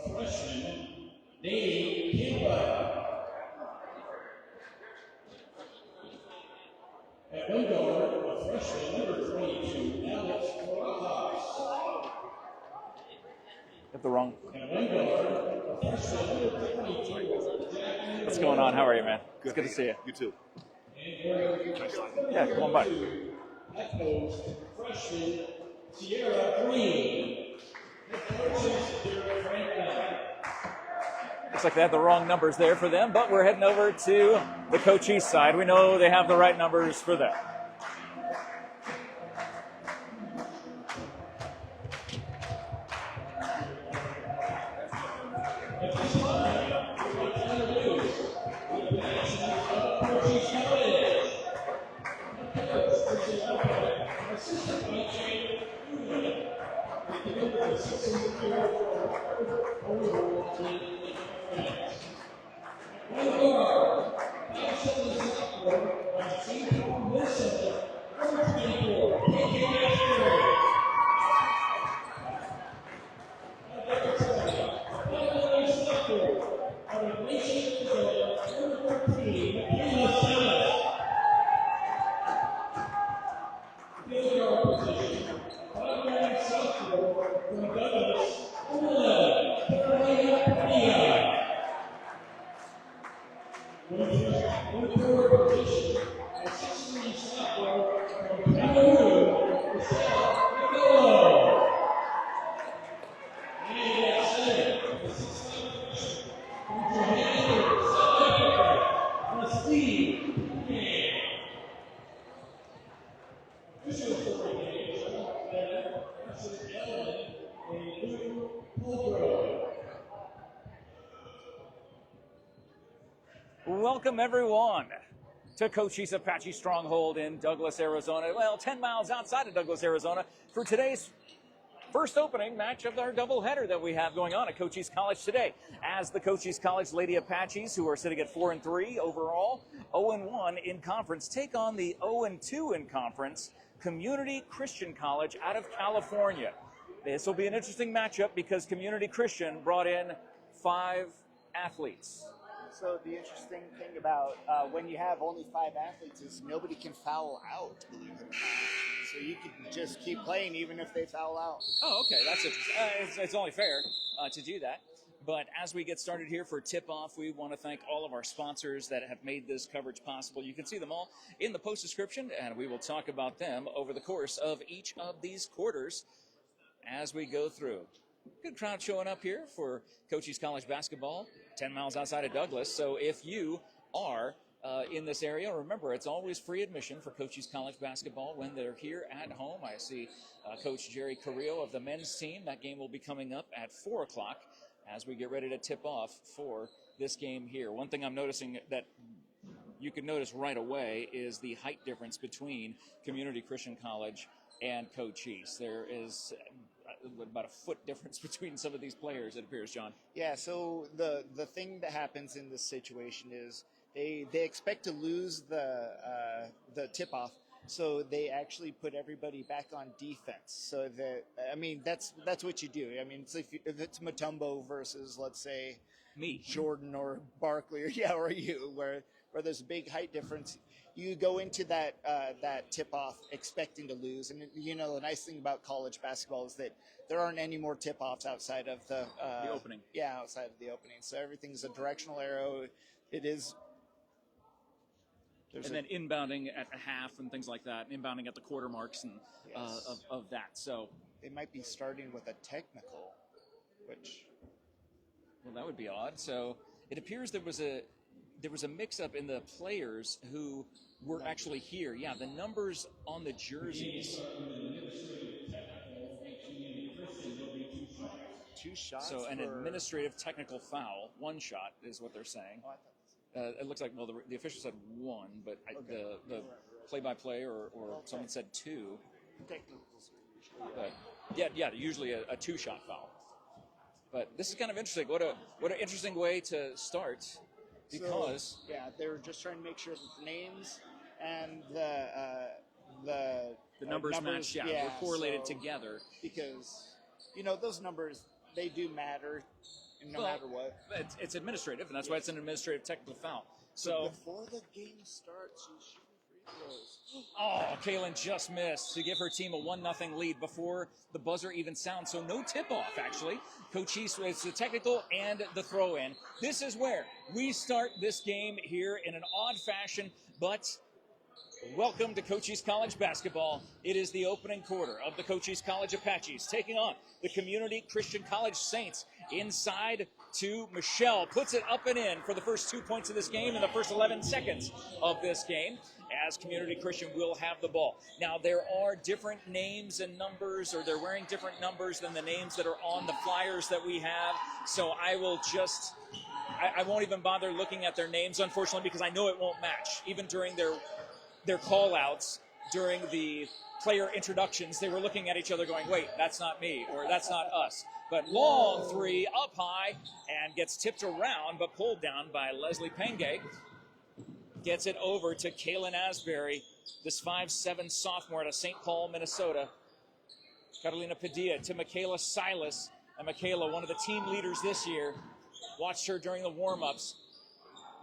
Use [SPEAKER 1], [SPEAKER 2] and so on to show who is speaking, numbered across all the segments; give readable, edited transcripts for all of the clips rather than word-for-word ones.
[SPEAKER 1] At one guard, a freshman, number 22, Alex Cochise.
[SPEAKER 2] Get the wrong.
[SPEAKER 1] At one guard, a freshman, number 22.
[SPEAKER 2] What's going on? How are you, man? It's good to see you.
[SPEAKER 3] You too.
[SPEAKER 2] Yeah, come on by.
[SPEAKER 1] At post, freshman, Sierra Green. Head coaches, Derek Franklin.
[SPEAKER 2] Looks like they have the wrong numbers there for them, but we're heading over to the Cochise side. We know they have the right numbers for them. Welcome, everyone, to Cochise Apache Stronghold in Douglas, Arizona. Well, 10 miles outside of Douglas, Arizona, for today's first opening match of our doubleheader that we have going on at Cochise College today. As the Cochise College Lady Apaches, who are sitting at 4-3 overall, 0-1 in conference, take on the 0-2 in conference Community Christian College out of California. This will be an interesting matchup because Community Christian brought in 5 athletes.
[SPEAKER 4] So the interesting thing about when you have only 5 athletes is nobody can foul out, believe it or not. So you can just keep playing even if they foul out.
[SPEAKER 2] Oh, okay, that's interesting. It's only fair to do that. But as we get started here for tip-off, we want to thank all of our sponsors that have made this coverage possible. You can see them all in the post description, and we will talk about them over the course of each of these quarters as we go through. Good crowd showing up here for Cochise College basketball, 10 miles outside of Douglas. So if you are in this area, remember, it's always free admission for Cochise College basketball when they're here at home. I see Coach Jerry Carrillo of the men's team. That game will be coming up at 4 o'clock as we get ready to tip off for this game here. One thing I'm noticing that you can notice right away is the height difference between Community Christian College and Cochise. There is about a foot difference between some of these players, it appears, John.
[SPEAKER 4] Yeah, so the thing that happens in this situation is they expect to lose the tip-off, so they actually put everybody back on defense. So that, I mean, that's what you do. I mean, it's if it's Mutombo versus, let's say,
[SPEAKER 2] me,
[SPEAKER 4] Jordan or Barkley, or you, where there's a big height difference. You go into that tip-off expecting to lose. And, you know, the nice thing about college basketball is that there aren't any more tip-offs outside of the
[SPEAKER 2] opening.
[SPEAKER 4] Yeah, outside of the opening. So everything's a directional arrow. It is.
[SPEAKER 2] And then inbounding at a half and things like that, inbounding at the quarter marks and
[SPEAKER 4] Yes.
[SPEAKER 2] of that. So
[SPEAKER 4] They might be starting with a technical, which.
[SPEAKER 2] Well, that would be odd. So it appears there was a mix-up in the players who were actually here. Yeah, the numbers on the jerseys.
[SPEAKER 4] 2 shots.
[SPEAKER 2] So an administrative technical foul, 1 shot is what they're saying.
[SPEAKER 4] Oh, I thought
[SPEAKER 2] It looks like, well, the official said 1, but
[SPEAKER 4] Okay.
[SPEAKER 2] the play-by-play or someone said 2.
[SPEAKER 4] technicals.
[SPEAKER 2] But yeah, usually a 2-shot foul. But this is kind of interesting. What an interesting way to start, because
[SPEAKER 4] They're just trying to make sure that the names and the
[SPEAKER 2] the numbers match. Yeah, we're correlated together.
[SPEAKER 4] Because, you know, those numbers, they do matter, no
[SPEAKER 2] Well,
[SPEAKER 4] matter what.
[SPEAKER 2] It's administrative, and that's why it's an administrative technical foul. So
[SPEAKER 4] before the game starts, you shoot free throws.
[SPEAKER 2] oh, Kaylin just missed to give her team a 1-0 lead before the buzzer even sounds. So no tip-off, actually. Cochise, it's the technical and the throw-in. This is where we start this game here in an odd fashion, but welcome to Cochise College basketball. It is the opening quarter of the Cochise College Apaches taking on the Community Christian College Saints. Inside to Michelle, puts it up and in for the first 2 points of this game in the first 11 seconds of this game, as Community Christian will have the ball. Now, there are different names and numbers, or they're wearing different numbers than the names that are on the flyers that we have, so I will just, I won't even bother looking at their names, unfortunately, because I know it won't match. Even during their call-outs, during the player introductions, they were looking at each other going, wait, that's not me, or that's not us. But long three, up high, and gets tipped around, but pulled down by Leslie Penge. Gets it over to Kaylin Asbury, this 5'7" sophomore out of St. Paul, Minnesota. Carolina Padilla to Michaela Silas. And Michaela, one of the team leaders this year, watched her during the warm-ups,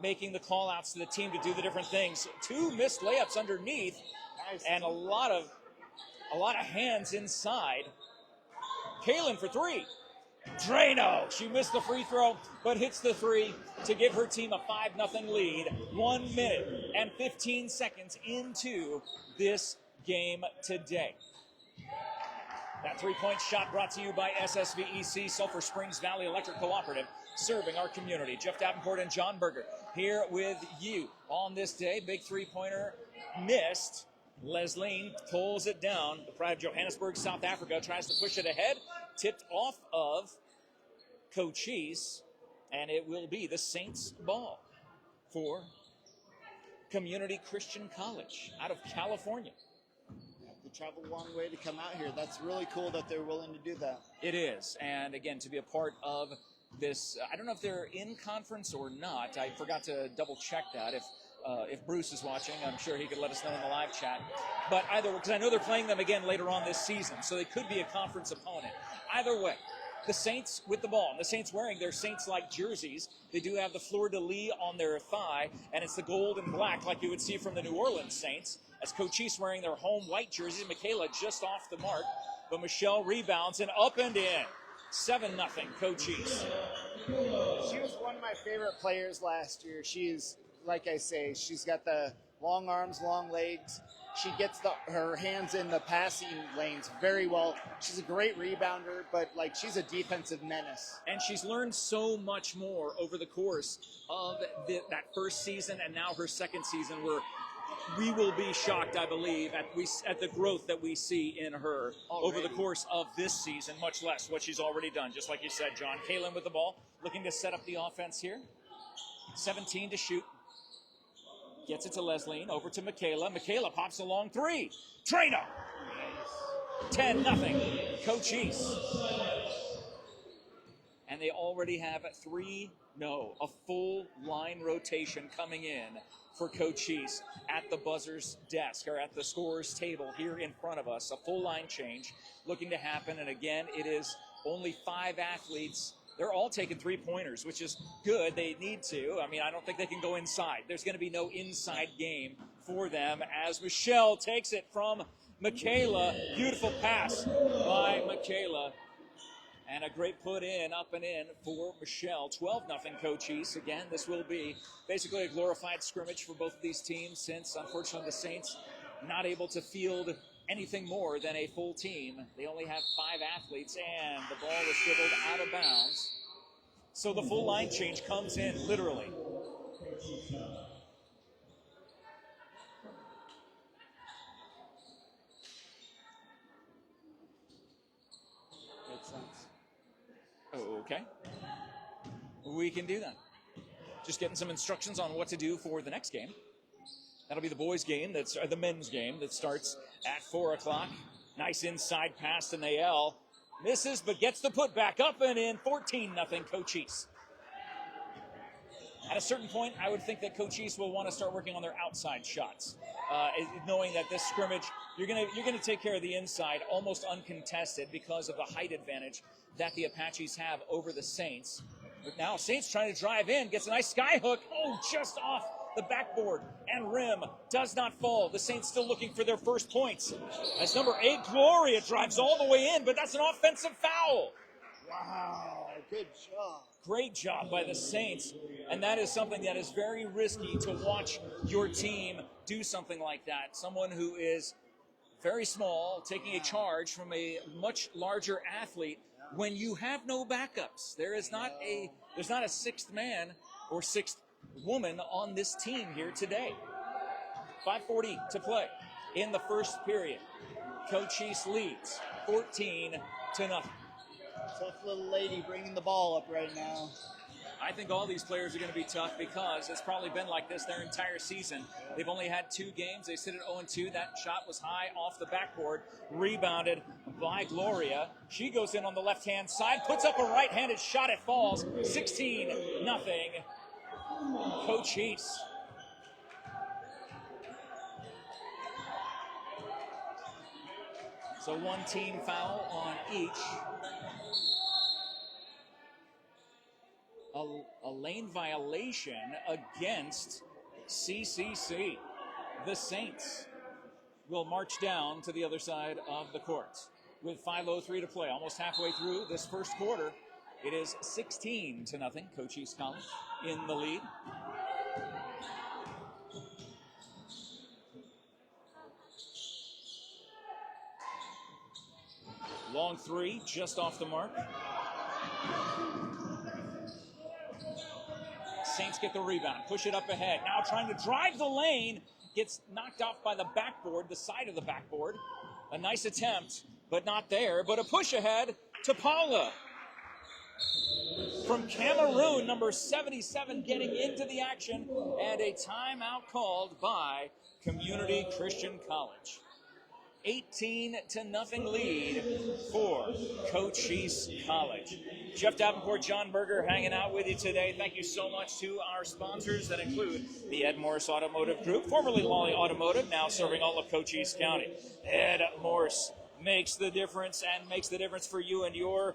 [SPEAKER 2] making the call-outs to the team to do the different things. 2 missed layups underneath, and a lot of hands inside. Kaylin for 3. Drano, she missed the free throw, but hits the 3 to give her team a 5-0 lead. 1 minute and 15 seconds into this game today. That three-point shot brought to you by SSVEC, Sulphur Springs Valley Electric Cooperative, serving our community. Jeff Davenport and John Berger here with you on this day. Big three-pointer missed. Leslie pulls it down. The pride of Johannesburg, South Africa, tries to push it ahead. Tipped off of Cochise, and it will be the Saints' ball for Community Christian College out of California.
[SPEAKER 4] They travel a long way to come out here. That's really cool that they're willing to do that.
[SPEAKER 2] It is, and again, to be a part of this, I don't know if they're in conference or not. I forgot to double check that. If Bruce is watching, I'm sure he could let us know in the live chat. But either way, because I know they're playing them again later on this season, so they could be a conference opponent. Either way, the Saints with the ball. The Saints wearing their Saints-like jerseys. They do have the fleur-de-lis on their thigh, and it's the gold and black like you would see from the New Orleans Saints. As Cochise wearing their home white jerseys. Michaela just off the mark, but Michelle rebounds and up and in. 7-0 Cochise.
[SPEAKER 4] She was one of my favorite players last year. She's, like I say, she's got the long arms, long legs. She gets her hands in the passing lanes very well. She's a great rebounder, but she's a defensive menace.
[SPEAKER 2] And she's learned so much more over the course of that first season and now her second season, where we will be shocked, I believe, at the growth that we see in her over the course of this season, much less what she's already done. Just like you said, John. Kaylin with the ball, looking to set up the offense here. 17 to shoot. Gets it to Leslie, over to Michaela. Michaela pops a long 3. Drano! 10-0 Cochise. And they already have a full line rotation coming in for Cochise at the buzzer's desk, or at the scorer's table here in front of us. A full line change looking to happen. And again, it is only 5 athletes. They're all taking three-pointers, which is good. They need to. I mean, I don't think they can go inside. There's going to be no inside game for them as Michelle takes it from Michaela. Beautiful pass by Michaela. And a great put in, up and in for Michelle. 12-0 Cochise. Again, this will be basically a glorified scrimmage for both of these teams, since, unfortunately, the Saints not able to field anything more than a full team. They only have 5 athletes, and the ball was dribbled out of bounds. So the full line change comes in, literally.
[SPEAKER 4] Makes sense.
[SPEAKER 2] Okay. We can do that. Just getting some instructions on what to do for the next game. That'll be the boys' game, the men's game that starts at 4 o'clock. Nice inside pass to Nael. Misses, but gets the putback up and in. 14-0 Cochise. At a certain point, I would think that Cochise will want to start working on their outside shots, knowing that this scrimmage, you're gonna take care of the inside almost uncontested because of the height advantage that the Apaches have over the Saints. But now Saints trying to drive in, gets a nice sky hook. Oh, just off the backboard and rim. Does not fall. The Saints still looking for their first points. As number 8, Gloria, drives all the way in, but that's an offensive foul.
[SPEAKER 4] Wow, good job.
[SPEAKER 2] Great job by the Saints. And that is something that is very risky to watch your team do something like that. Someone who is very small, taking a charge from a much larger athlete when you have no backups. There's not a sixth man or sixth woman on this team here today. 5:40 to play in the first period. Cochise leads 14-0.
[SPEAKER 4] Tough little lady bringing the ball up right now.
[SPEAKER 2] I think all these players are going to be tough because it's probably been like this their entire season. They've only had 2 games. They sit at 0-2. That shot was high off the backboard, rebounded by Gloria. She goes in on the left-hand side, puts up a right-handed shot. It falls. 16-0. Cochise. So 1 team foul on each. A lane violation against CCC. The Saints will march down to the other side of the court with 5:03 to play. Almost halfway through this first quarter. It is 16-0. Cochise County in the lead. Long 3, just off the mark. Saints get the rebound, push it up ahead. Now trying to drive the lane, gets knocked off by the backboard, the side of the backboard. A nice attempt, but not there. But a push ahead to Paula. From Cameroon, number 77 getting into the action, and a timeout called by Community Christian College. 18-0 lead for Cochise College. Jeff Davenport, John Berger hanging out with you today. Thank you so much to our sponsors that include the Ed Morse Automotive Group, formerly Lawely Automotive, now serving all of Cochise County. Ed Morse makes the difference and makes the difference for you and your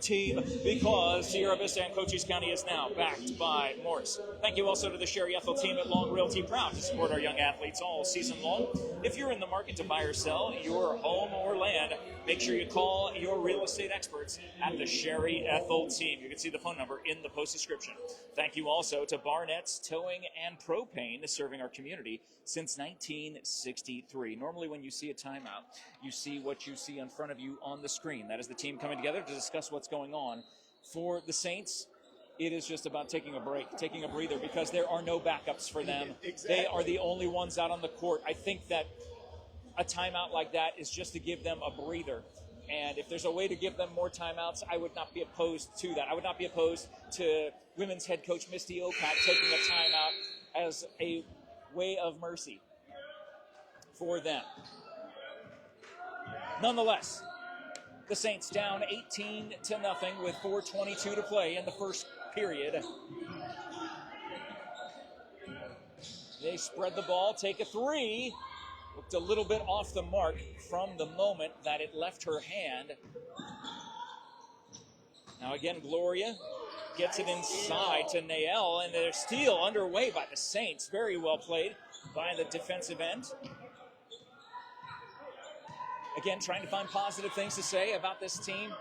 [SPEAKER 2] team because Sierra Vista and Cochise County is now backed by Morse. Thank you also to the Sherry EHTELL team at Long Realty, proud to support our young athletes all season long. If you're in the market to buy or sell your home or land, make sure you call your real estate experts at the Sherry EHTELL team. You can see the phone number in the post description. Thank you also to BARNETT'S Towing and Propane, serving our community since 1963. Normally when you see a timeout, you see what you see in front of you on the screen. That is the team coming together to discuss what's going on. For the Saints, it is just about taking a break, taking a breather, because there are no backups for them. Exactly. They are the only ones out on the court. I think that a timeout like that is just to give them a breather. And if there's a way to give them more timeouts, I would not be opposed to that. I would not be opposed to women's head coach Misty Opat taking a timeout as a way of mercy for them. Nonetheless, the Saints down 18-0 with 4:22 to play in the first period. They spread the ball, take a 3. Looked a little bit off the mark from the moment that it left her hand. Now again, Gloria gets it inside to Nael, and they're still underway by the Saints. Very well played by the defensive end. Again, trying to find positive things to say about this team.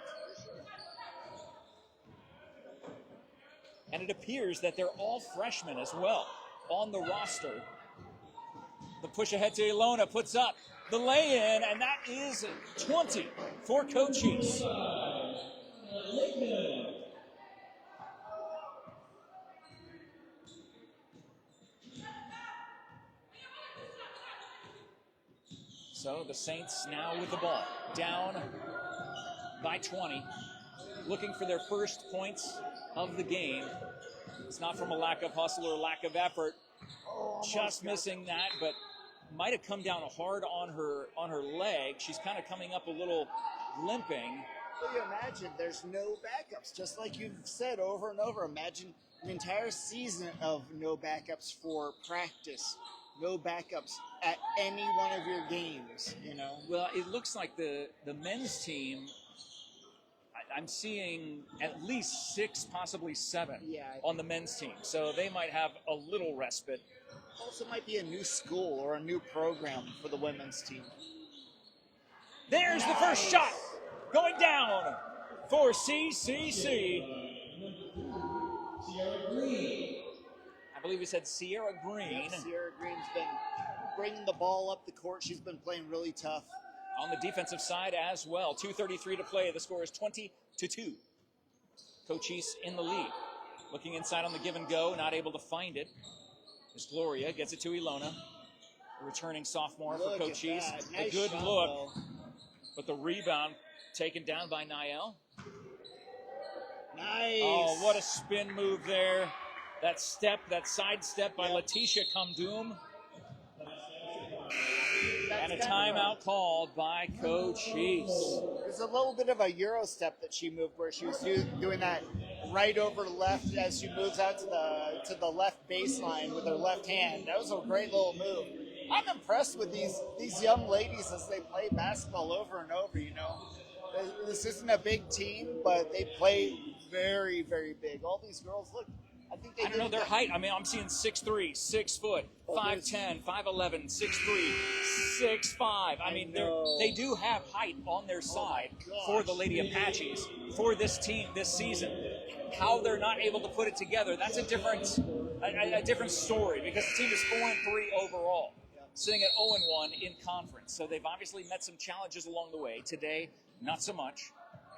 [SPEAKER 2] And it appears that they're all freshmen as well on the roster. The push ahead to Ilona, puts up the lay-in, and that is 20 for Cochise. So the Saints now with the ball, down by 20, looking for their first points of the game. It's not from a lack of hustle or lack of effort, just missing that, but might have come down hard on her leg. She's kind of coming up a little limping.
[SPEAKER 4] Well, you imagine there's no backups, just like you've said over and over. Imagine an entire season of no backups for practice, no backups at any one of your games, you know?
[SPEAKER 2] Well, it looks like the men's team, I'm seeing at least 6, possibly 7
[SPEAKER 4] Yeah.
[SPEAKER 2] on the men's team. So they might have a little respite.
[SPEAKER 4] Also might be a new school or a new program for the women's team.
[SPEAKER 2] There's the first shot going down for CCC. I believe he said Sierra Green.
[SPEAKER 4] Yep, Sierra Green's been bringing the ball up the court. She's been playing really tough.
[SPEAKER 2] On the defensive side as well. 2:33 to play. The score is 20-2. Cochise in the lead. Looking inside on the give and go, not able to find it. As Gloria gets it to Ilona. The returning sophomore for Cochise.
[SPEAKER 4] Nice
[SPEAKER 2] a good
[SPEAKER 4] shot,
[SPEAKER 2] look,
[SPEAKER 4] though.
[SPEAKER 2] but the rebound taken down by Niall.
[SPEAKER 4] Nice.
[SPEAKER 2] Oh, what a spin move there. That step, that side step by Letitia Kamdoum. And a timeout called by Cochise.
[SPEAKER 4] There's a little bit of a Euro step that she moved where she was doing that right over left as she moves out to the left baseline with her left hand. That was a great little move. I'm impressed with these young ladies as they play basketball over and over, you know. This isn't a big team, but they play very, very big. All these girls, look, I think they
[SPEAKER 2] I don't know their height. I mean, I'm seeing 6'3", 6 foot, 5'10", 5'11", 6'3", 6'5". I mean, they do have height on their side for the Lady Apaches for this team this season. How they're not able to put it together, that's a different story because the team is 4-3 overall, sitting at 0-1 in conference. So they've obviously met some challenges along the way. Today, not so much,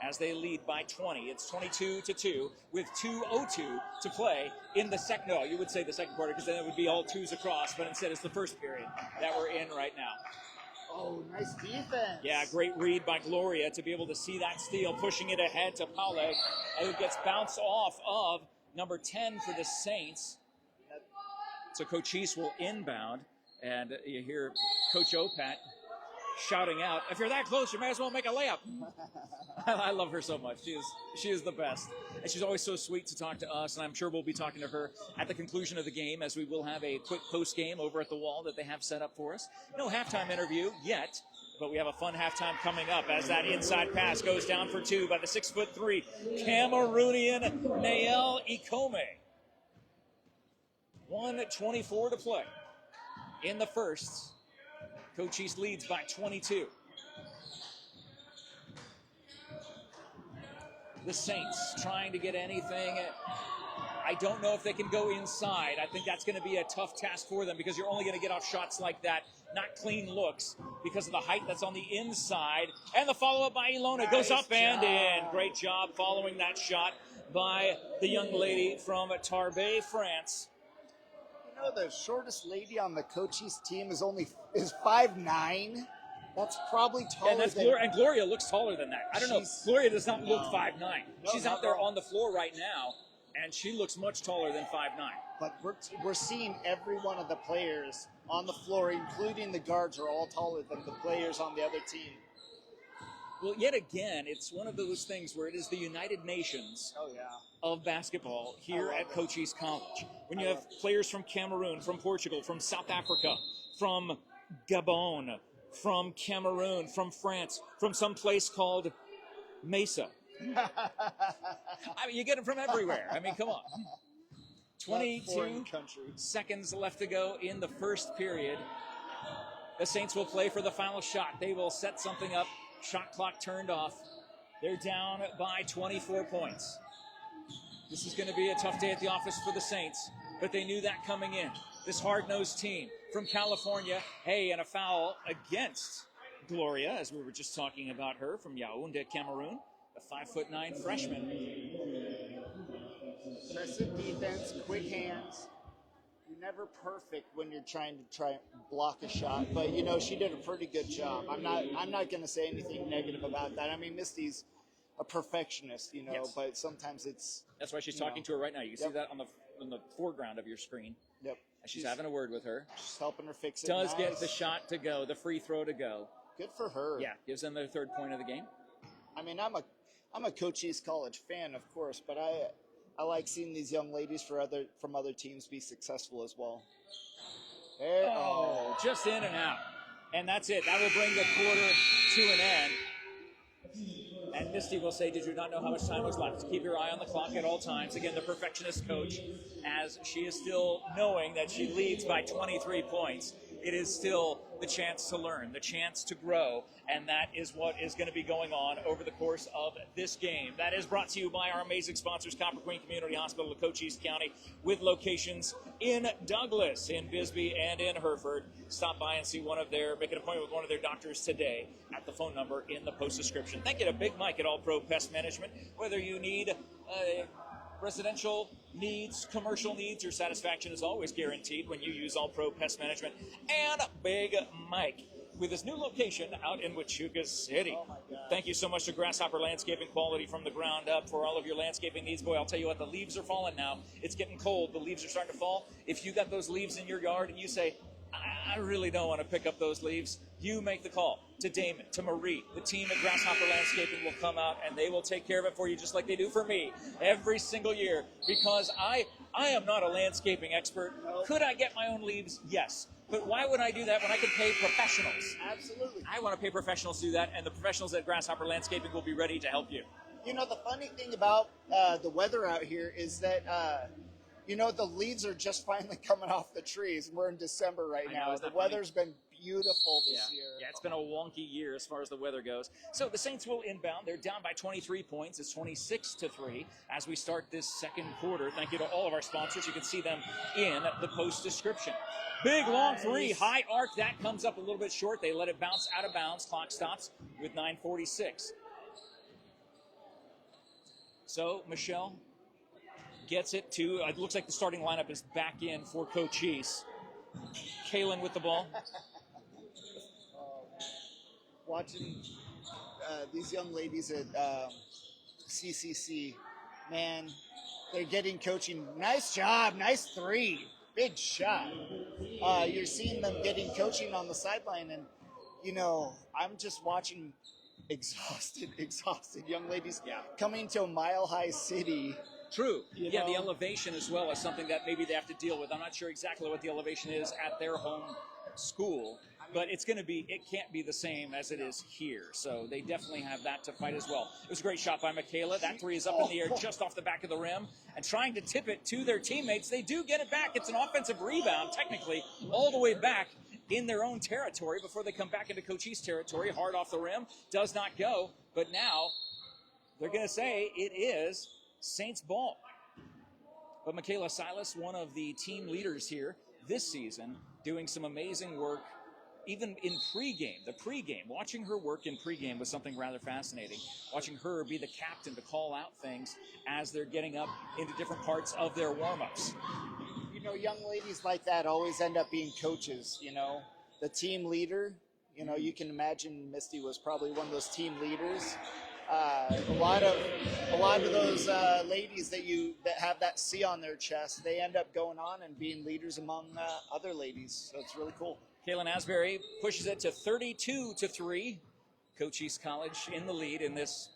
[SPEAKER 2] as they lead by 20. It's 22-2 with 2:02 to play in the second. No, you would say the second quarter because then it would be all twos across, but instead it's the first period that we're in right now.
[SPEAKER 4] Oh, nice defense.
[SPEAKER 2] Yeah, great read by Gloria to be able to see that steal, pushing it ahead to Paule, who gets bounced off of number 10 for the Saints. So Cochise will inbound, and you hear Coach Opat shouting out, "If you're that close, you may as well make a layup." I love her so much. She is the best. And she's always so sweet to talk to us, and I'm sure we'll be talking to her at the conclusion of the game, as we will have a quick post-game over at the wall that they have set up for us. No halftime interview yet, but we have a fun halftime coming up as that inside pass goes down for 2 by the 6'3" Cameroonian Nael Ikome. 1:24 to play in the first. Cochise leads by 22. The Saints trying to get anything. I don't know if they can go inside. I think that's going to be a tough task for them because you're only going to get off shots like that, not clean looks, because of the height that's on the inside. And the follow-up by Ilona goes up and in. Great job following that shot by the young lady from Tarbes, France.
[SPEAKER 4] You know, the shortest lady on the Cochise team is 5'9". That's probably taller
[SPEAKER 2] and Gloria looks taller than that. I don't know. Gloria does not look 5'9".
[SPEAKER 4] No,
[SPEAKER 2] she's out there on the floor right now, and she looks much taller than 5'9".
[SPEAKER 4] But we're seeing every one of the players on the floor, including the guards, are all taller than the players on the other team.
[SPEAKER 2] Well, yet again, it's one of those things where it is the United Nations of basketball here at Cochise College. When you have players from Cameroon, from Portugal, from South Africa, from Gabon, from Cameroon, from France, from some place called Mesa. I mean, you get them from everywhere. I mean, come on. 22 seconds left to go in the first period. The Saints will play for the final shot. They will set something up. Shot clock turned off. They're down by 24 points. This is going to be a tough day at the office for the Saints, but they knew that coming in. This hard-nosed team from California. Hey, and a foul against Gloria, as we were just talking about her, from Yaoundé, Cameroon, a 5'9" freshman.
[SPEAKER 4] Aggressive defense, quick hands. You're never perfect when you're trying to block a shot, but you know she did a pretty good job. I'm not going to say anything negative about that. I mean, Misty's a perfectionist, you know, but sometimes it's.
[SPEAKER 2] That's why she's talking to her right now. You can see that on the foreground of your screen.
[SPEAKER 4] Yep.
[SPEAKER 2] And she's having a word with her.
[SPEAKER 4] She's helping her fix it.
[SPEAKER 2] Does get the shot to go, the free throw to go.
[SPEAKER 4] Good for her.
[SPEAKER 2] Yeah, gives them their third point of the game.
[SPEAKER 4] I mean, I'm a Cochise College fan, of course, but I like seeing these young ladies from other teams be successful as well.
[SPEAKER 2] Just in and out. And that's it. That will bring the quarter to an end. And Misty will say, did you not know how much time was left? Keep your eye on the clock at all times. Again, the perfectionist coach, as she is still knowing that she leads by 23 points. It is still the chance to learn, the chance to grow, and that is what is going to be going on over the course of this game. That is brought to you by our amazing sponsors, Copper Queen Community Hospital of Cochise County, with locations in Douglas, in Bisbee, and in Hereford. Stop by and see make an appointment with one of their doctors today at the phone number in the post description. Thank you to Big Mike at All Pro Pest Management. Whether you need residential needs, commercial needs, your satisfaction is always guaranteed when you use All Pro Pest Management. And Big Mike with his new location out in Wichita City. Thank you so much to Grasshopper Landscaping, quality from the ground up for all of your landscaping needs. Boy, I'll tell you what, the leaves are falling now. It's getting cold. The leaves are starting to fall. If you got those leaves in your yard and you say, I really don't want to pick up those leaves, you make the call to Damon, to Marie. The team at Grasshopper Landscaping will come out and they will take care of it for you just like they do for me every single year, because I am not a landscaping expert. Could I get my own leaves? Yes. But why would I do that when I could pay professionals?
[SPEAKER 4] Absolutely.
[SPEAKER 2] I want to pay professionals to do that, and the professionals at Grasshopper Landscaping will be ready to help you.
[SPEAKER 4] You know, the funny thing about the weather out here is that, the leaves are just finally coming off the trees. We're in December right now. The weather's been beautiful this year.
[SPEAKER 2] Yeah, it's been a wonky year as far as the weather goes. So the Saints will inbound. They're down by 23 points. It's 26-3 as we start this second quarter. Thank you to all of our sponsors. You can see them in the post description. Big, long three, high arc. That comes up a little bit short. They let it bounce out of bounds. Clock stops with 9:46. So Michelle gets it to, it looks like the starting lineup is back in for Cochise. Kaylin with the ball.
[SPEAKER 4] Watching these young ladies at CCC, man, they're getting coaching. Nice job, nice three, big shot. You're seeing them getting coaching on the sideline, and I'm just watching exhausted young ladies coming to a mile-high city.
[SPEAKER 2] True. Yeah, the elevation as well is something that maybe they have to deal with. I'm not sure exactly what the elevation is at their home school, but it can't be the same as it is here. So they definitely have that to fight as well. It was a great shot by Michaela. That three is up in the air just off the back of the rim, and trying to tip it to their teammates. They do get it back. It's an offensive rebound, technically, all the way back in their own territory before they come back into Cochise territory. Hard off the rim, does not go, but now they're going to say it is Saints ball. But Michaela Silas, one of the team leaders here this season, doing some amazing work even in pregame. The pregame, watching her work in pregame was something rather fascinating. Watching her be the captain to call out things as they're getting up into different parts of their warm-ups.
[SPEAKER 4] Young ladies like that always end up being coaches, the team leader. You can imagine Misty was probably one of those team leaders. A lot of those ladies that have that C on their chest, they end up going on and being leaders among other ladies. So it's really cool.
[SPEAKER 2] Kaylin Asbury pushes it to 32-3. Cochise College in the lead in this,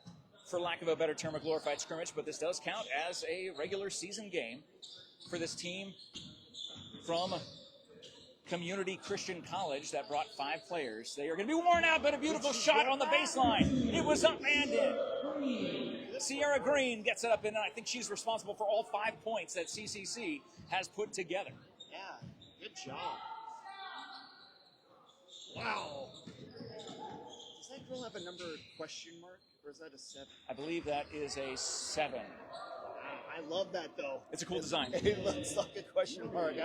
[SPEAKER 2] for lack of a better term, a glorified scrimmage, but this does count as a regular season game for this team from Community Christian College that brought 5 players. They are going to be worn out, but a beautiful shot on the baseline. It was up and in. Sierra Green gets it up, and I think she's responsible for all 5 points that CCC has put together.
[SPEAKER 4] Yeah, good job. Wow. Does that girl have a number question mark, or is that a 7?
[SPEAKER 2] I believe that is a 7.
[SPEAKER 4] I love that, though.
[SPEAKER 2] It's a cool design.
[SPEAKER 4] It looks like a question mark.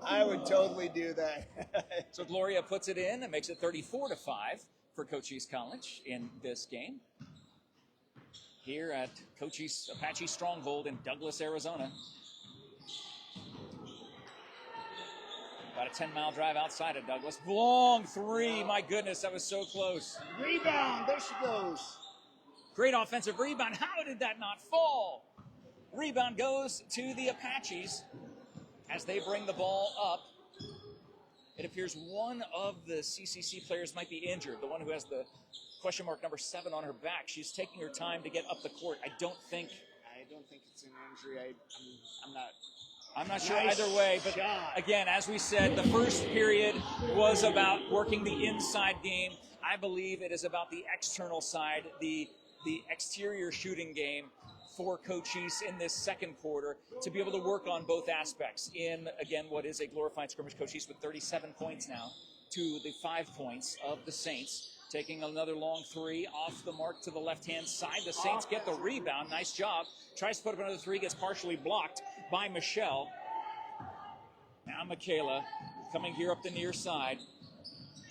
[SPEAKER 4] I would totally do that.
[SPEAKER 2] So Gloria puts it in and makes it 34-5 for Cochise College in this game. Here at Cochise Apache Stronghold in Douglas, Arizona. About a 10-mile drive outside of Douglas. Long three. My goodness, that was so close.
[SPEAKER 4] Rebound. There she goes.
[SPEAKER 2] Great offensive rebound. How did that not fall? Rebound goes to the Apaches as they bring the ball up. It appears one of the CCC players might be injured, the one who has the question mark number 7 on her back. She's taking her time to get up the court. I don't think it's an injury. I'm not sure either way, but again, as we said, the first period was about working the inside game. I believe it is about the external side, the the exterior shooting game for Cochise in this second quarter to be able to work on both aspects in, again, what is a glorified scrimmage. Cochise with 37 points now to the 5 points of the Saints. Taking another long three off the mark to the left-hand side. The Saints get the rebound. Nice job. Tries to put up another three, gets partially blocked by Michelle. Now Michaela coming here up the near side.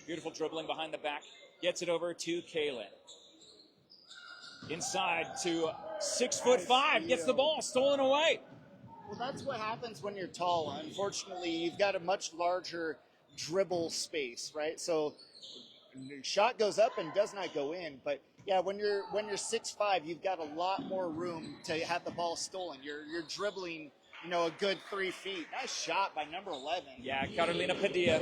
[SPEAKER 2] Beautiful dribbling behind the back. Gets it over to Kaylin. Inside to 6'5", gets the ball stolen away.
[SPEAKER 4] Well, that's what happens when you're tall. Unfortunately, you've got a much larger dribble space, right? So shot goes up and does not go in. But yeah, when you're 6'5", you've got a lot more room to have the ball stolen. You're dribbling, a good 3 feet. Nice shot by number 11.
[SPEAKER 2] Yeah, Carolina Padilla.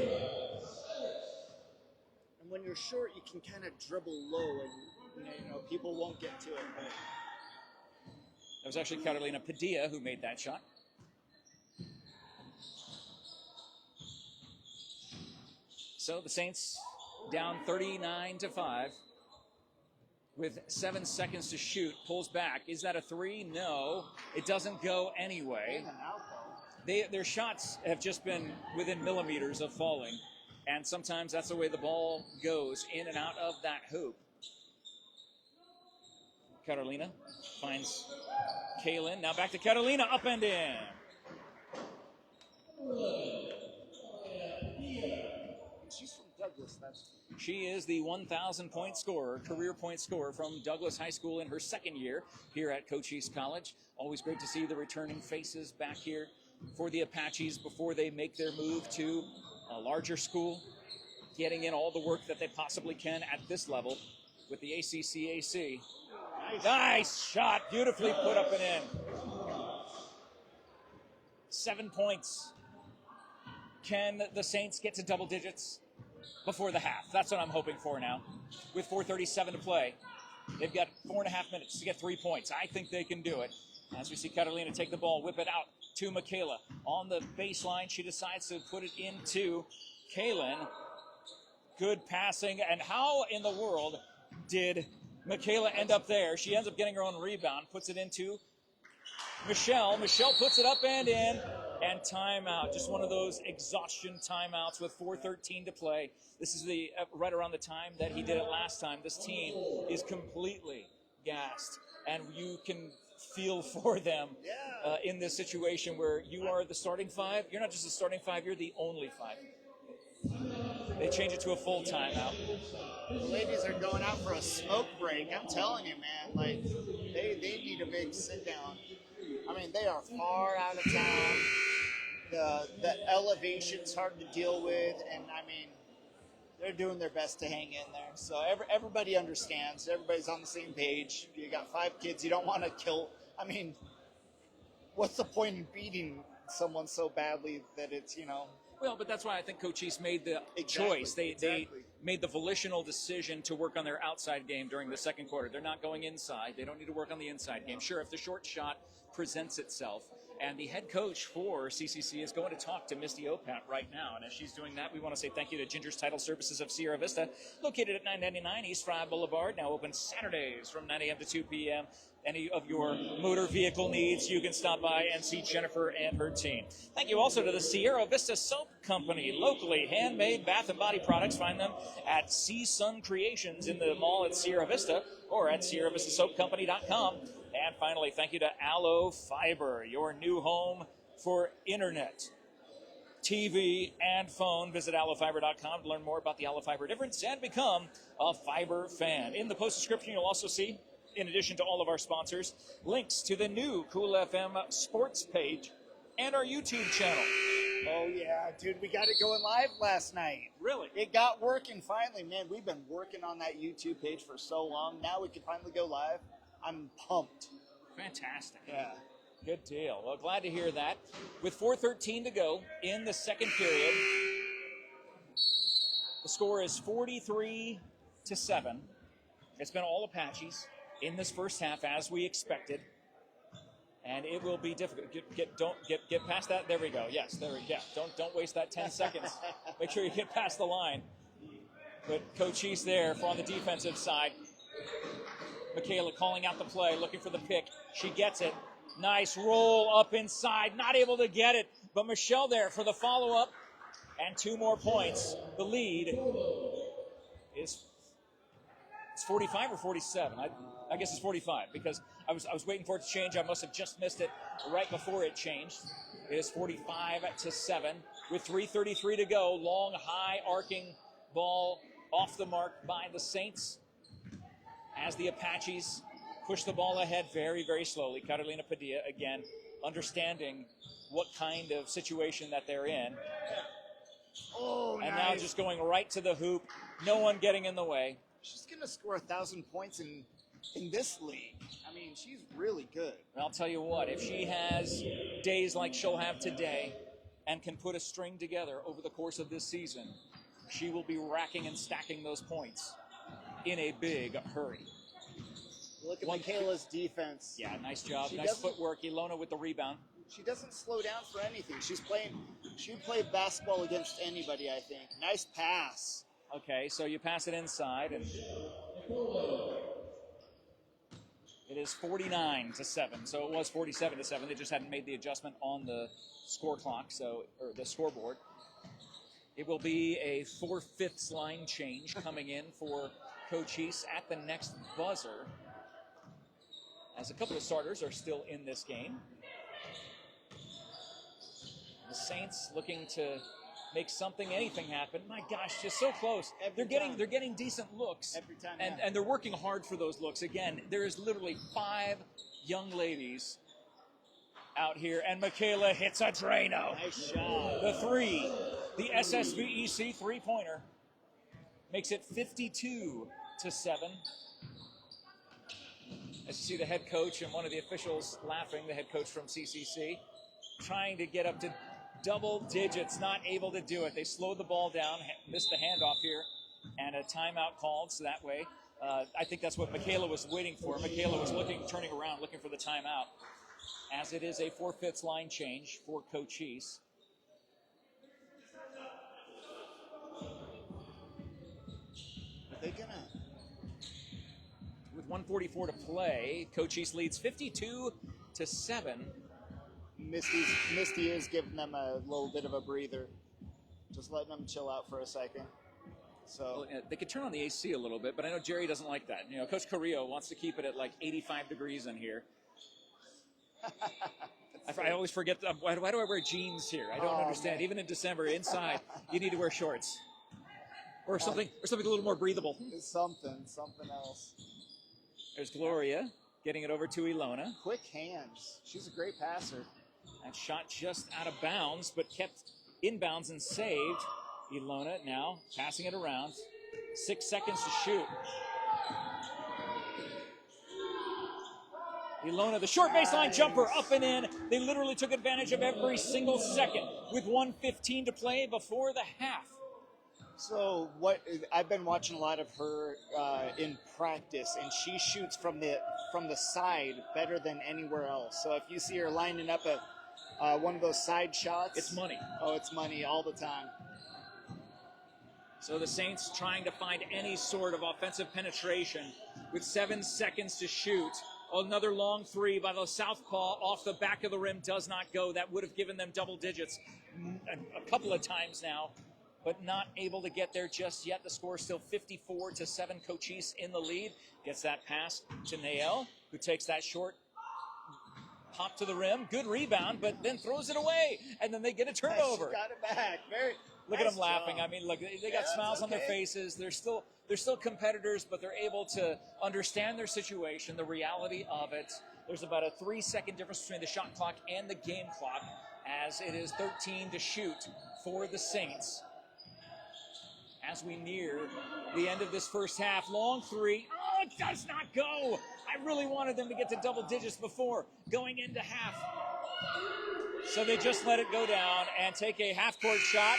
[SPEAKER 4] And when you're short, you can kind of dribble low and people won't get to it. But
[SPEAKER 2] that was actually Carolina Padilla who made that shot. So the Saints down 39-5 with 7 seconds to shoot. Pulls back. Is that a three? No. It doesn't go anyway. Their shots have just been within millimeters of falling. And sometimes that's the way the ball goes, in and out of that hoop. Carolina finds Kaylin. Now back to Carolina, up and in.
[SPEAKER 4] She's from Douglas.
[SPEAKER 2] She is the 1,000-point scorer, career point scorer from Douglas High School in her second year here at Cochise College. Always great to see the returning faces back here for the Apaches before they make their move to a larger school, getting in all the work that they possibly can at this level with the ACCAC. Nice shot, beautifully put up and in. 7 points. Can the Saints get to double digits before the half? That's what I'm hoping for now. With 4:37 to play, they've got 4.5 minutes to get 3 points. I think they can do it. As we see Catalina take the ball, whip it out to Michaela. On the baseline, she decides to put it into Kaylin. Good passing. And how in the world did Michaela end up there? She ends up getting her own rebound, puts it into Michelle. Michelle puts it up and in. And timeout. Just one of those exhaustion timeouts with 4:13 to play. This is the right around the time that he did it last time. This team is completely gassed. And you can feel for them in this situation where you are the starting five. You're not just the starting five, you're the only five. They change it to a full timeout.
[SPEAKER 4] The ladies are going out for a smoke break. I'm telling you, man, like they need a big sit down. I mean, they are far out of town. The elevation's hard to deal with, and I mean, they're doing their best to hang in there. So everybody understands. Everybody's on the same page. You got 5 kids. You don't want to kill. I mean, what's the point in beating someone so badly that it's,
[SPEAKER 2] Well, but that's why I think Cochise made the choice. They made the volitional decision to work on their outside game during the second quarter. They're not going inside. They don't need to work on the inside game. Sure, if the short shot presents itself. And the head coach for CCC is going to talk to Misty Opat right now. And as she's doing that, we want to say thank you to Ginger's Title Services of Sierra Vista, located at 999 East Fry Boulevard, now open Saturdays from 9 a.m. to 2 p.m. Any of your motor vehicle needs, you can stop by and see Jennifer and her team. Thank you also to the Sierra Vista Soap Company, locally handmade bath and body products. Find them at Sea Sun Creations in the mall at Sierra Vista or at SierraVistaSoapCompany.com. And finally, thank you to Allo Fiber, your new home for internet, TV, and phone. Visit allofiber.com to learn more about the Allo Fiber difference and become a fiber fan. In the post description, you'll also see, in addition to all of our sponsors, links to the new Cool FM sports page and our YouTube channel.
[SPEAKER 4] Oh, yeah, dude, we got it going live last night.
[SPEAKER 2] Really?
[SPEAKER 4] It got working finally. Man, we've been working on that YouTube page for so long. Now we can finally go live. I'm pumped.
[SPEAKER 2] Fantastic.
[SPEAKER 4] Yeah.
[SPEAKER 2] Good deal. Well, glad to hear that. With 4:13 to go in the second period, the score is 43-7. It's been all Apaches in this first half, as we expected, and it will be difficult. Get past that. There we go. Yes, there we go. Don't waste that 10 seconds. Make sure you get past the line. But Cochise there for on the defensive side. Michaela calling out the play, looking for the pick. She gets it. Nice roll up inside. Not able to get it, but Michelle there for the follow-up. And 2 more points. The lead is it's 45 or 47. I guess it's 45 because I was waiting for it to change. I must have just missed it right before it changed. It is 45-7 with 3:33 to go. Long, high, arcing ball off the mark by the Saints as the Apaches push the ball ahead very, very slowly. Carolina Padilla, again, understanding what kind of situation that they're in.
[SPEAKER 4] Oh,
[SPEAKER 2] and
[SPEAKER 4] nice.
[SPEAKER 2] Now just going right to the hoop. No one getting in the way.
[SPEAKER 4] She's going to score 1,000 points in this league. I mean, she's really good.
[SPEAKER 2] And I'll tell you what, if she has days like she'll have today and can put a string together over the course of this season, she will be racking and stacking those points in a big hurry.
[SPEAKER 4] Look at Michaela's defense.
[SPEAKER 2] Yeah, nice job. Nice footwork. Ilona with the rebound.
[SPEAKER 4] She doesn't slow down for anything. She would play basketball against anybody, I think. Nice pass.
[SPEAKER 2] Okay, so you pass it inside, and it is 49-7. So it was 47-7. They just hadn't made the adjustment on the score clock, or the scoreboard. It will be a 4/5 line change coming in for Cochise at the next buzzer, as a couple of starters are still in this game. The Saints looking to make anything happen. My gosh, just so close. They're getting decent looks
[SPEAKER 4] every time,
[SPEAKER 2] and they're working hard for those looks. Again, there is literally 5 young ladies out here, and Michaela hits a Drano.
[SPEAKER 4] Nice shot.
[SPEAKER 2] The 3, the SSVEC 3-pointer, makes it 52-7. As you see the head coach and one of the officials laughing, the head coach from CCC, trying to get up to double digits, not able to do it. They slowed the ball down, missed the handoff here, and a timeout called, so that way, I think that's what Michaela was waiting for. Michaela was turning around, looking for the timeout, as it is a 4/5 line change for Cochise.
[SPEAKER 4] Are they gonna?
[SPEAKER 2] With 1:44 to play, Cochise leads 52-7.
[SPEAKER 4] Misty is giving them a little bit of a breather, just letting them chill out for a second. So
[SPEAKER 2] they could turn on the AC a little bit, but I know Jerry doesn't like that. You know, Coach Carrillo wants to keep it at like 85 degrees in here. I always forget. Why do I wear jeans here? I don't understand. Man. Even in December, inside, you need to wear shorts or something a little more breathable.
[SPEAKER 4] Something else.
[SPEAKER 2] There's Gloria getting it over to Ilona.
[SPEAKER 4] Quick hands. She's a great passer.
[SPEAKER 2] That shot just out of bounds, but kept inbounds and saved. Ilona now passing it around. 6 seconds to shoot. Ilona, the short baseline jumper, up and in. They literally took advantage of every single second with 1:15 to play before the half.
[SPEAKER 4] So I've been watching a lot of her in practice, and she shoots from the side better than anywhere else. So if you see her lining up at one of those side shots,
[SPEAKER 2] it's money.
[SPEAKER 4] Oh, it's money all the time.
[SPEAKER 2] So the Saints trying to find any sort of offensive penetration with 7 seconds to shoot. Another long 3 by the southpaw off the back of the rim does not go. That would have given them double digits a couple of times now, but not able to get there just yet. The score is still 54-7. Cochise in the lead. Gets that pass to Nael, who takes that short hop to the rim. Good rebound, but then throws it away, and then they get a turnover.
[SPEAKER 4] She got it back.
[SPEAKER 2] Look at them laughing. I mean, look, they got smiles on their faces. They're still competitors, but they're able to understand their situation, the reality of it. There's about a 3-second difference between the shot clock and the game clock, as it is 13 to shoot for the Saints. As we near the end of this first half, long 3. Oh, it does not go. I really wanted them to get to double digits before going into half. So they just let it go down and take a half-court shot.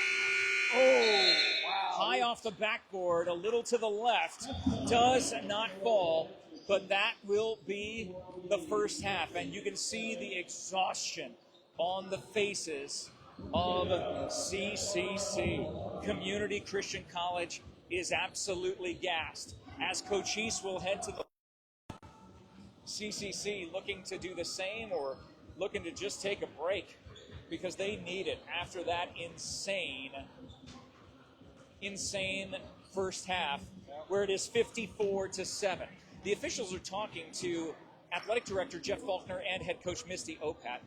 [SPEAKER 2] Oh, wow. High off the backboard, a little to the left. Does not fall, but that will be the first half. And you can see the exhaustion on the faces of CCC. Community Christian College is absolutely gassed, as Cochise will head to the CCC looking to do the same or looking to just take a break because they need it after that insane first half where it is 54-7. The officials are talking to Athletic Director Jeff Faulkner and Head Coach Misty Opat.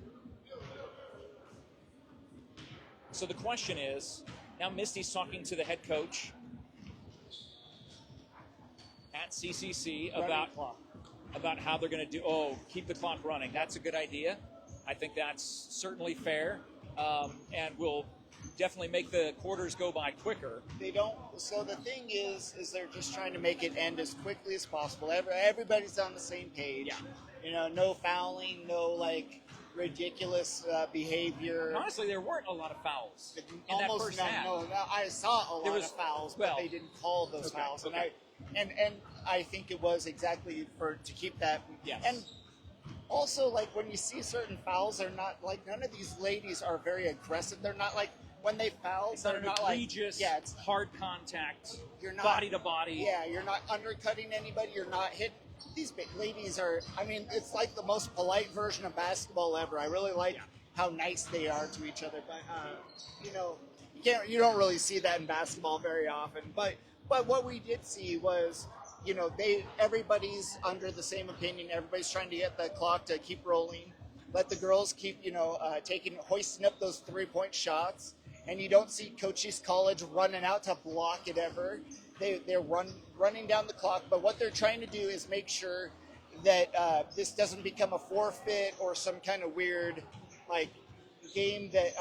[SPEAKER 2] So the question is, now Misty's talking to the head coach at CCC about how they're going to do, keep the clock running. That's a good idea. I think that's certainly fair, and will definitely make the quarters go by quicker.
[SPEAKER 4] They don't. So the thing is they're just trying to make it end as quickly as possible. Everybody's on the same page.
[SPEAKER 2] Yeah.
[SPEAKER 4] You know, no fouling, no ridiculous behavior.
[SPEAKER 2] Honestly, there weren't a lot of fouls in
[SPEAKER 4] Almost
[SPEAKER 2] that first
[SPEAKER 4] none.
[SPEAKER 2] half.
[SPEAKER 4] No, I saw a lot of fouls, but they didn't call those fouls.
[SPEAKER 2] Okay.
[SPEAKER 4] And I think it was exactly to keep that.
[SPEAKER 2] Yes.
[SPEAKER 4] And also, when you see certain fouls, they're not none of these ladies are very aggressive. They're not when they foul.
[SPEAKER 2] It's not an egregious,
[SPEAKER 4] it's
[SPEAKER 2] hard contact,
[SPEAKER 4] you're not,
[SPEAKER 2] body to body.
[SPEAKER 4] Yeah, you're not undercutting anybody. You're not hitting. These ladies are. I mean, it's like the most polite version of basketball ever. I really like how nice they are to each other. But you don't really see that in basketball very often. But what we did see was, everybody's under the same opinion. Everybody's trying to get the clock to keep rolling. Let the girls keep, hoisting up those 3-point shots. And you don't see Cochise College running out to block it ever. They're running down the clock. But what they're trying to do is make sure that this doesn't become a forfeit or some kind of weird, game that,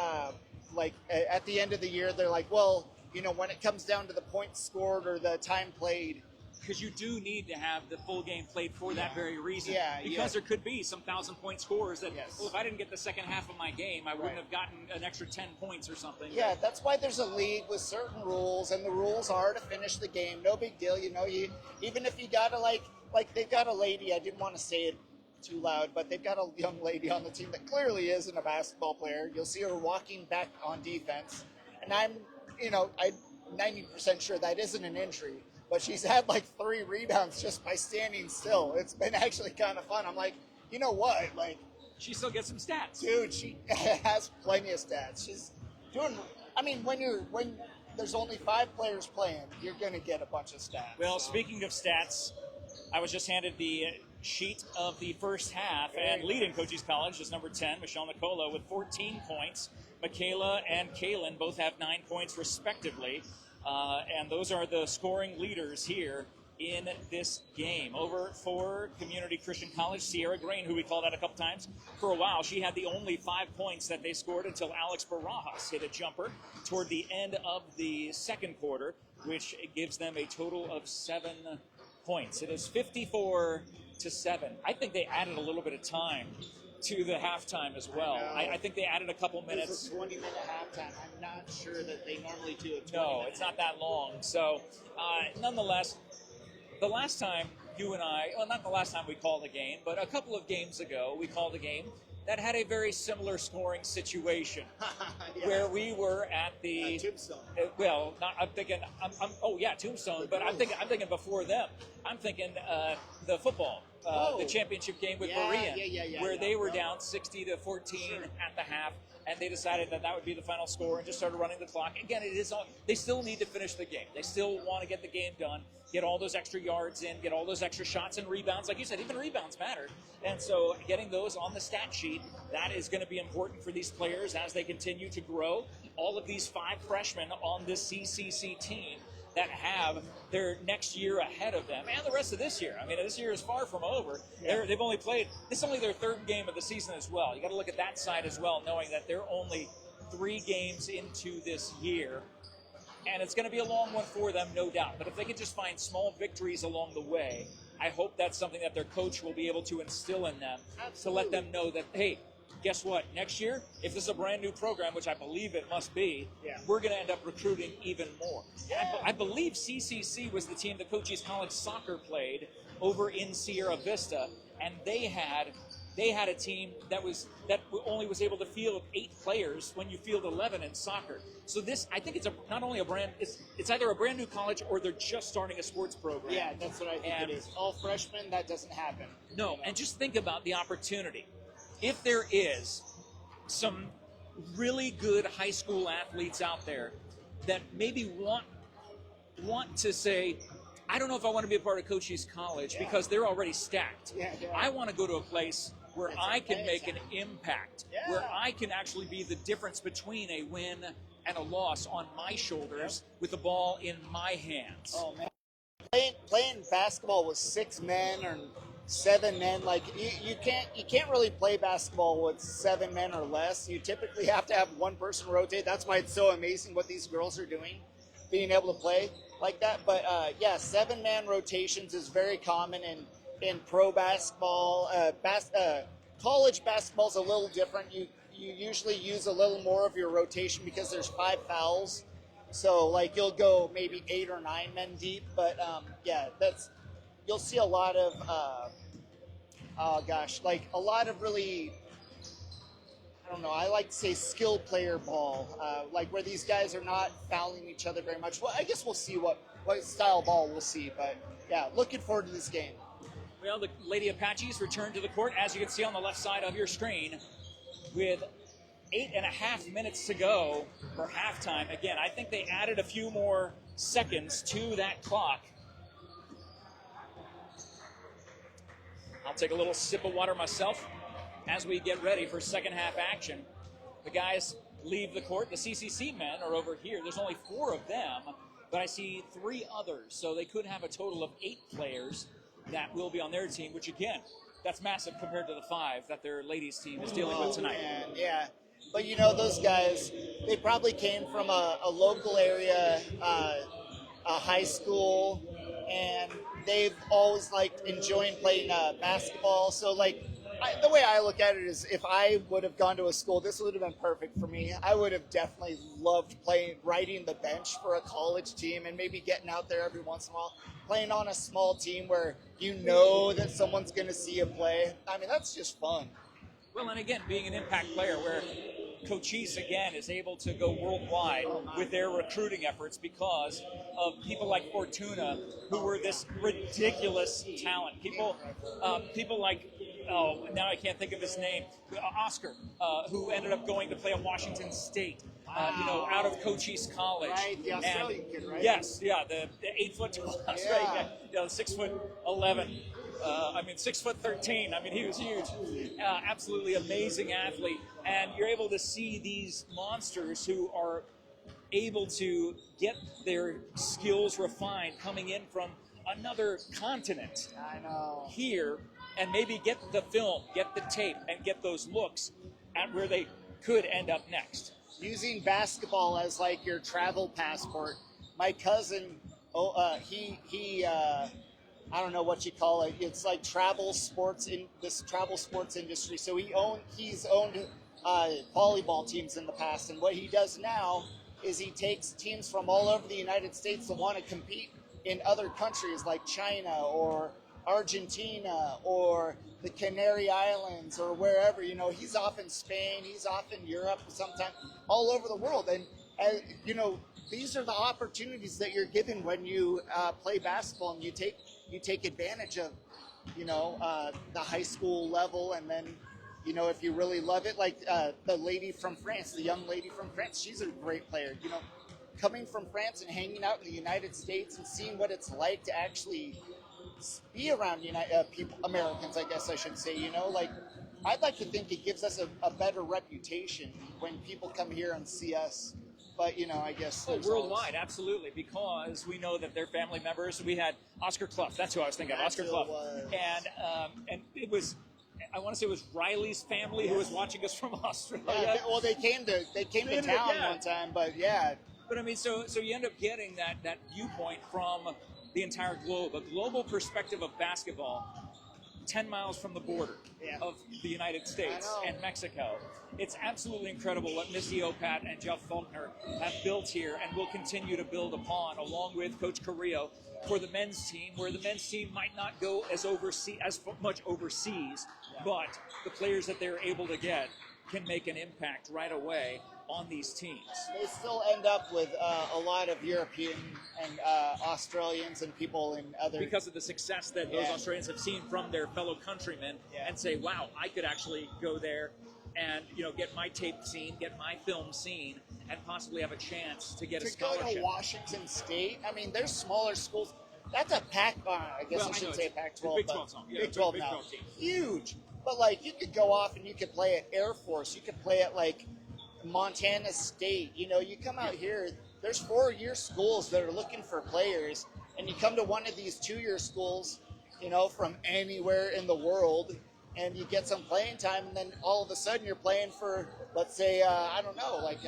[SPEAKER 4] at the end of the year, they're when it comes down to the points scored or the time played.
[SPEAKER 2] Because you do need to have the full game played for that very reason.
[SPEAKER 4] Yeah,
[SPEAKER 2] because there could be some 1,000-point scores that,
[SPEAKER 4] Yes.
[SPEAKER 2] if I didn't get the second half of my game, I wouldn't have gotten an extra 10 points or something.
[SPEAKER 4] Yeah, that's why there's a league with certain rules, and the rules are to finish the game. No big deal, even if you gotta they've got a lady. I didn't want to say it too loud, but they've got a young lady on the team that clearly isn't a basketball player. You'll see her walking back on defense, and I'm 90% sure that isn't an injury. But she's had 3 rebounds just by standing still. It's been actually kind of fun. I'm you know what?
[SPEAKER 2] She still gets some stats.
[SPEAKER 4] Dude, she has plenty of stats. She's doing. I mean, when there's only 5 players playing, you're gonna get a bunch of stats.
[SPEAKER 2] Well, speaking of stats, I was just handed the sheet of the first half, and leading Cochise College is number 10, Michelle Nicola, with 14 points. Michaela and Kaylin both have 9 points respectively. And those are the scoring leaders here in this game. Over for Community Christian College, Sierra Grain, who we called out a couple times for a while. She had the only 5 points that they scored until Alex Barajas hit a jumper toward the end of the second quarter, which gives them a total of 7 points. It is 54-7. I think they added a little bit of time to the halftime as well. I think they added a couple minutes.
[SPEAKER 4] It's a 20-minute halftime. I'm not sure that they normally do a 20-minute.
[SPEAKER 2] No, it's not that long. So, nonetheless, the last time you and I, well, not the last time we called a game, but a couple of games ago, we called a game that had a very similar scoring situation, where we were at the
[SPEAKER 4] Tombstone.
[SPEAKER 2] Tombstone. But I'm thinking before them. I'm thinking the football. The championship game with Berean, where they were down 60-14 at the half, and they decided that would be the final score and just started running the clock. Again, they still need to finish the game. They still want to get the game done, get all those extra yards in, get all those extra shots and rebounds. Like you said, even rebounds matter. And so getting those on the stat sheet, that is going to be important for these players as they continue to grow. All of these 5 freshmen on this CCC team that have their next year ahead of them, and the rest of this year. I mean, this year is far from over. They've only played, this is only their 3rd game of the season as well. You got to look at that side as well, knowing that they're only 3 games into this year, and it's going to be a long one for them, no doubt. But if they can just find small victories along the way, I hope that's something that their coach will be able to instill in them. Absolutely. To let them know that, hey, guess what? Next year, if this is a brand new program, which I believe it must be, we're going to end up recruiting even more. I believe CCC was the team that Cochise College Soccer played over in Sierra Vista, and they had they had a team that only was able to field 8 players when you field 11 in soccer. So this, I think, not only it's either a brand new college or they're just starting a sports program.
[SPEAKER 4] Yeah, that's what I think it is. All freshmen, that doesn't happen.
[SPEAKER 2] No, and just think about the opportunity. If there is some really good high school athletes out there that maybe want to say, I don't know if I want to be a part of Cochise College because they're already stacked.
[SPEAKER 4] Yeah.
[SPEAKER 2] I want to go to a place where I can make an impact, where I can actually be the difference between a win and a loss on my shoulders with the ball in my hands.
[SPEAKER 4] Oh, man. Playing basketball with 6 men or 7 men, like you can't really play basketball with 7 men or less. You typically have to have one person rotate. That's why it's so amazing what these girls are doing, being able to play like that. But 7-man rotations is very common in pro basketball. College basketball is a little different. You usually use a little more of your rotation because there's 5 fouls. So like you'll go maybe 8 or 9 men deep. But you'll see a lot of a lot of really, I don't know, I like to say skill player ball, like where these guys are not fouling each other very much. Well, I guess we'll see what style ball we'll see, but yeah, looking forward to this game.
[SPEAKER 2] Well, the Lady Apaches return to the court, as you can see on the left side of your screen, with 8.5 minutes to go for halftime. Again, I think they added a few more seconds to that clock. I'll take a little sip of water myself as we get ready for second half action. The guys leave the court. The CCC men are over here. There's only 4 of them, but I see 3 others. So they could have a total of 8 players that will be on their team, which again, that's massive compared to the 5 that their ladies team is dealing with tonight.
[SPEAKER 4] Man, yeah. But you know, those guys, they probably came from a local area, a high school, and they've always liked enjoying playing basketball. So like, the way I look at it is, if I would have gone to a school, this would have been perfect for me. I would have definitely loved riding the bench for a college team and maybe getting out there every once in a while, playing on a small team where you know that someone's going to see you play. I mean, that's just fun.
[SPEAKER 2] Well, and again, being an impact player where Cochise, again, is able to go worldwide with their recruiting efforts because of people like Fortuna, who were this ridiculous talent. People like, now I can't think of his name, Oscar, who ended up going to play at Washington State, out of Cochise College.
[SPEAKER 4] Right, the Australian kid, right?
[SPEAKER 2] Yes, yeah, the 8'12" Australian guy, 6'11". 6'13". I mean, he was huge. Absolutely amazing athlete. And you're able to see these monsters who are able to get their skills refined coming in from another continent.
[SPEAKER 4] I know.
[SPEAKER 2] Here, and maybe get the film, get the tape, and get those looks at where they could end up next.
[SPEAKER 4] Using basketball as like your travel passport. My cousin, I don't know what you call it. It's like travel sports in this travel sports industry. So he's owned volleyball teams in the past, and what he does now is he takes teams from all over the United States that want to compete in other countries like China or Argentina or the Canary Islands or wherever. You know, he's off in Spain, he's off in Europe, sometimes all over the world, and these are the opportunities that you're given when you play basketball, and you take advantage of, the high school level, and then, if you really love it, like the lady from France, the young lady from France, she's a great player. Coming from France and hanging out in the United States and seeing what it's like to actually be around Americans, I guess I should say. I'd like to think it gives us a better reputation when people come here and see us. But, I guess...
[SPEAKER 2] worldwide, absolutely, because we know that they're family members. We had Oscar Clough. That's who I was thinking of, Oscar Clough. And it was, I want to say it was Riley's family who was watching us from Australia.
[SPEAKER 4] Yeah, they came to town one time, but yeah.
[SPEAKER 2] But, I mean, so you end up getting that viewpoint from the entire globe, a global perspective of basketball. 10 miles from the border of the United States and Mexico. It's absolutely incredible what Misty Opat and Jeff Faulkner have built here and will continue to build upon, along with Coach Carrillo for the men's team, where the men's team might not go as much overseas, but the players that they're able to get can make an impact right away on these teams.
[SPEAKER 4] They still end up with a lot of European and Australians and people in other...
[SPEAKER 2] Because of the success that those Australians have seen from their fellow countrymen and say, wow, I could actually go there and, you know, get my tape seen, get my film seen, and possibly have a chance to get a scholarship.
[SPEAKER 4] To go to Washington State, I mean, there's smaller schools. That's a Pac, I guess I shouldn't say Pac-12,
[SPEAKER 2] Big 12 zone.
[SPEAKER 4] Big 12
[SPEAKER 2] Big
[SPEAKER 4] now.
[SPEAKER 2] 12 team.
[SPEAKER 4] Huge. But, like, you could go off and you could play at Air Force. You could play at, like, Montana State. You know, you come out here, there's 4-year schools that are looking for players, and you come to one of these 2-year schools, you know, from anywhere in the world, and you get some playing time, and then all of a sudden you're playing for, let's say, I don't know, like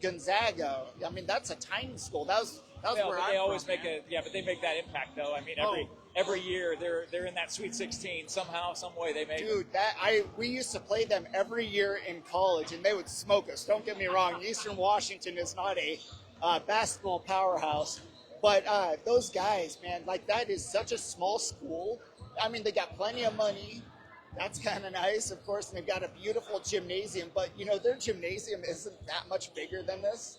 [SPEAKER 4] Gonzaga. I mean, that's a tiny school. That was where
[SPEAKER 2] they always make but they make that impact though. I mean, every year they're in that Sweet 16 somehow, some way they make.
[SPEAKER 4] Dude, we used to play them every year in college, and they would smoke us. Don't get me wrong. Eastern Washington is not a basketball powerhouse, but those guys, man, like that is such a small school. I mean, they got plenty of money. That's kind of nice, of course, and they've got a beautiful gymnasium. But you know, their gymnasium isn't that much bigger than this.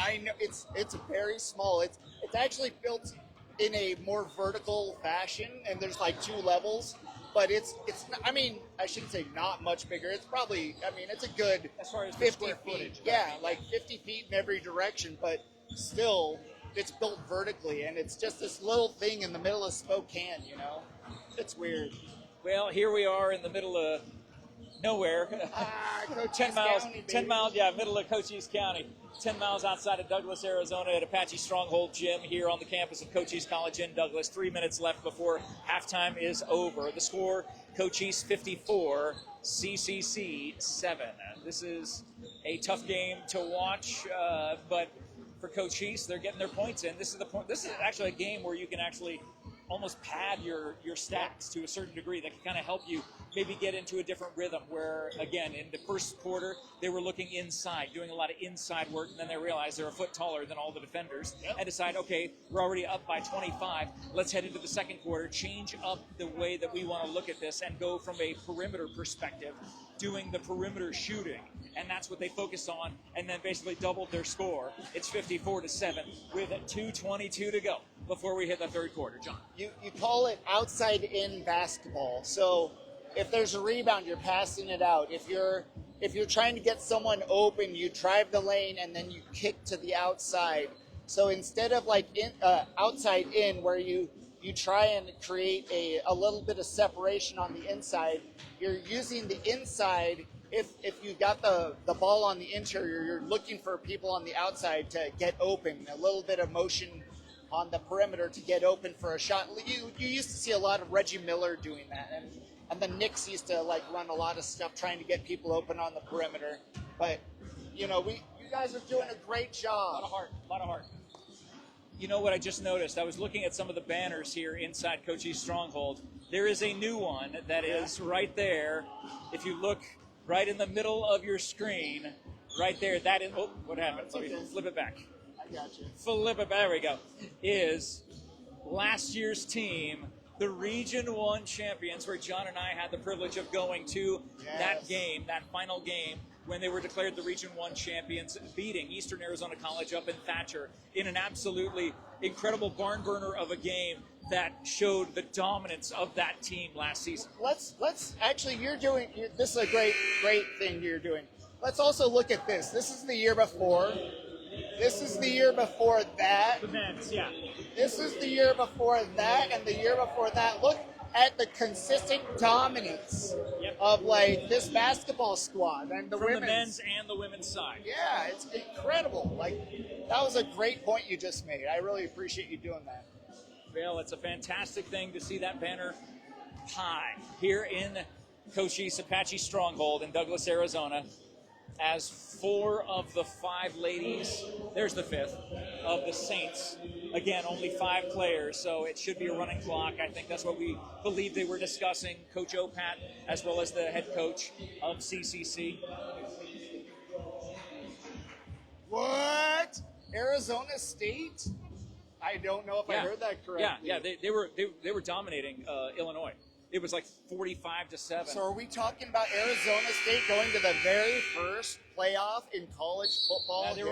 [SPEAKER 4] I know it's very small. It's actually built in a more vertical fashion, and there's like 2 levels. But it's I mean, I shouldn't say not much bigger. It's probably, I mean, it's a good
[SPEAKER 2] as far as
[SPEAKER 4] 50 feet. Yeah, like 50 feet in every direction. But still, it's built vertically, and it's just this little thing in the middle of Spokane. You know, it's weird.
[SPEAKER 2] Well, here we are in the middle of nowhere. 10 miles,
[SPEAKER 4] County,
[SPEAKER 2] 10 miles, middle of Cochise County. 10 miles outside of Douglas, Arizona at Apache Stronghold Gym here on the campus of Cochise College in Douglas. 3 minutes left before halftime is over. The score, Cochise 54, CCC 7. This is a tough game to watch, but for Cochise, they're getting their points in. This is actually a game where you can actually almost pad your stats to a certain degree that can kind of help you maybe get into a different rhythm where, again, in the first quarter, they were looking inside, doing a lot of inside work, and then they realized they're a foot taller than all the defenders and decide, okay, we're already up by 25. Let's head into the second quarter, change up the way that we want to look at this and go from a perimeter perspective, doing the perimeter shooting. And that's what they focused on, and then basically doubled their score. It's 54-7 with 2:22 to go before we hit the third quarter. John.
[SPEAKER 4] You call it outside-in basketball. So if there's a rebound, you're passing it out. If you're trying to get someone open, you drive the lane and then you kick to the outside. So instead of like outside in, where you try and create a little bit of separation on the inside, you're using the inside. If you got the ball on the interior, you're looking for people on the outside to get open. A little bit of motion on the perimeter to get open for a shot. You used to see a lot of Reggie Miller doing that, and the Knicks used to like run a lot of stuff trying to get people open on the perimeter. But you know, you guys are doing a great job.
[SPEAKER 2] A lot of heart. You know what I just noticed? I was looking at some of the banners here inside Cochise Stronghold. There is a new one that is right there. If you look right in the middle of your screen, right there, that is, oh, what happened? Let me flip it back.
[SPEAKER 4] I got you.
[SPEAKER 2] Flip it, there we go. Is last year's team, the Region 1 champions, where John and I had the privilege of going to that game, that final game, when they were declared the Region 1 champions, beating Eastern Arizona College up in Thatcher in an absolutely incredible barn burner of a game that showed the dominance of that team last season.
[SPEAKER 4] Let's actually, this is a great thing you're doing. Let's also look at this. This is the year before. This is the year before that.
[SPEAKER 2] The men's, yeah.
[SPEAKER 4] This is the year before that, and the year before that. Look at the consistent dominance of like this basketball squad and the
[SPEAKER 2] From
[SPEAKER 4] women's.
[SPEAKER 2] the men's and the women's side.
[SPEAKER 4] Yeah, it's incredible. Like, that was a great point you just made. I really appreciate you doing that.
[SPEAKER 2] Well, it's a fantastic thing to see that banner high here in Cochise Apache Stronghold in Douglas, Arizona. as 4 of the 5 ladies, there's the 5th, of the Saints. Again, only 5 players, so it should be a running clock. I think that's what we believe they were discussing, Coach Opat, as well as the head coach of CCC.
[SPEAKER 4] What? Arizona State? I don't know if I heard that correctly.
[SPEAKER 2] Yeah, they were dominating Illinois. It was like 45-7.
[SPEAKER 4] So are we talking about Arizona State going to the very first playoff in college football?
[SPEAKER 2] They're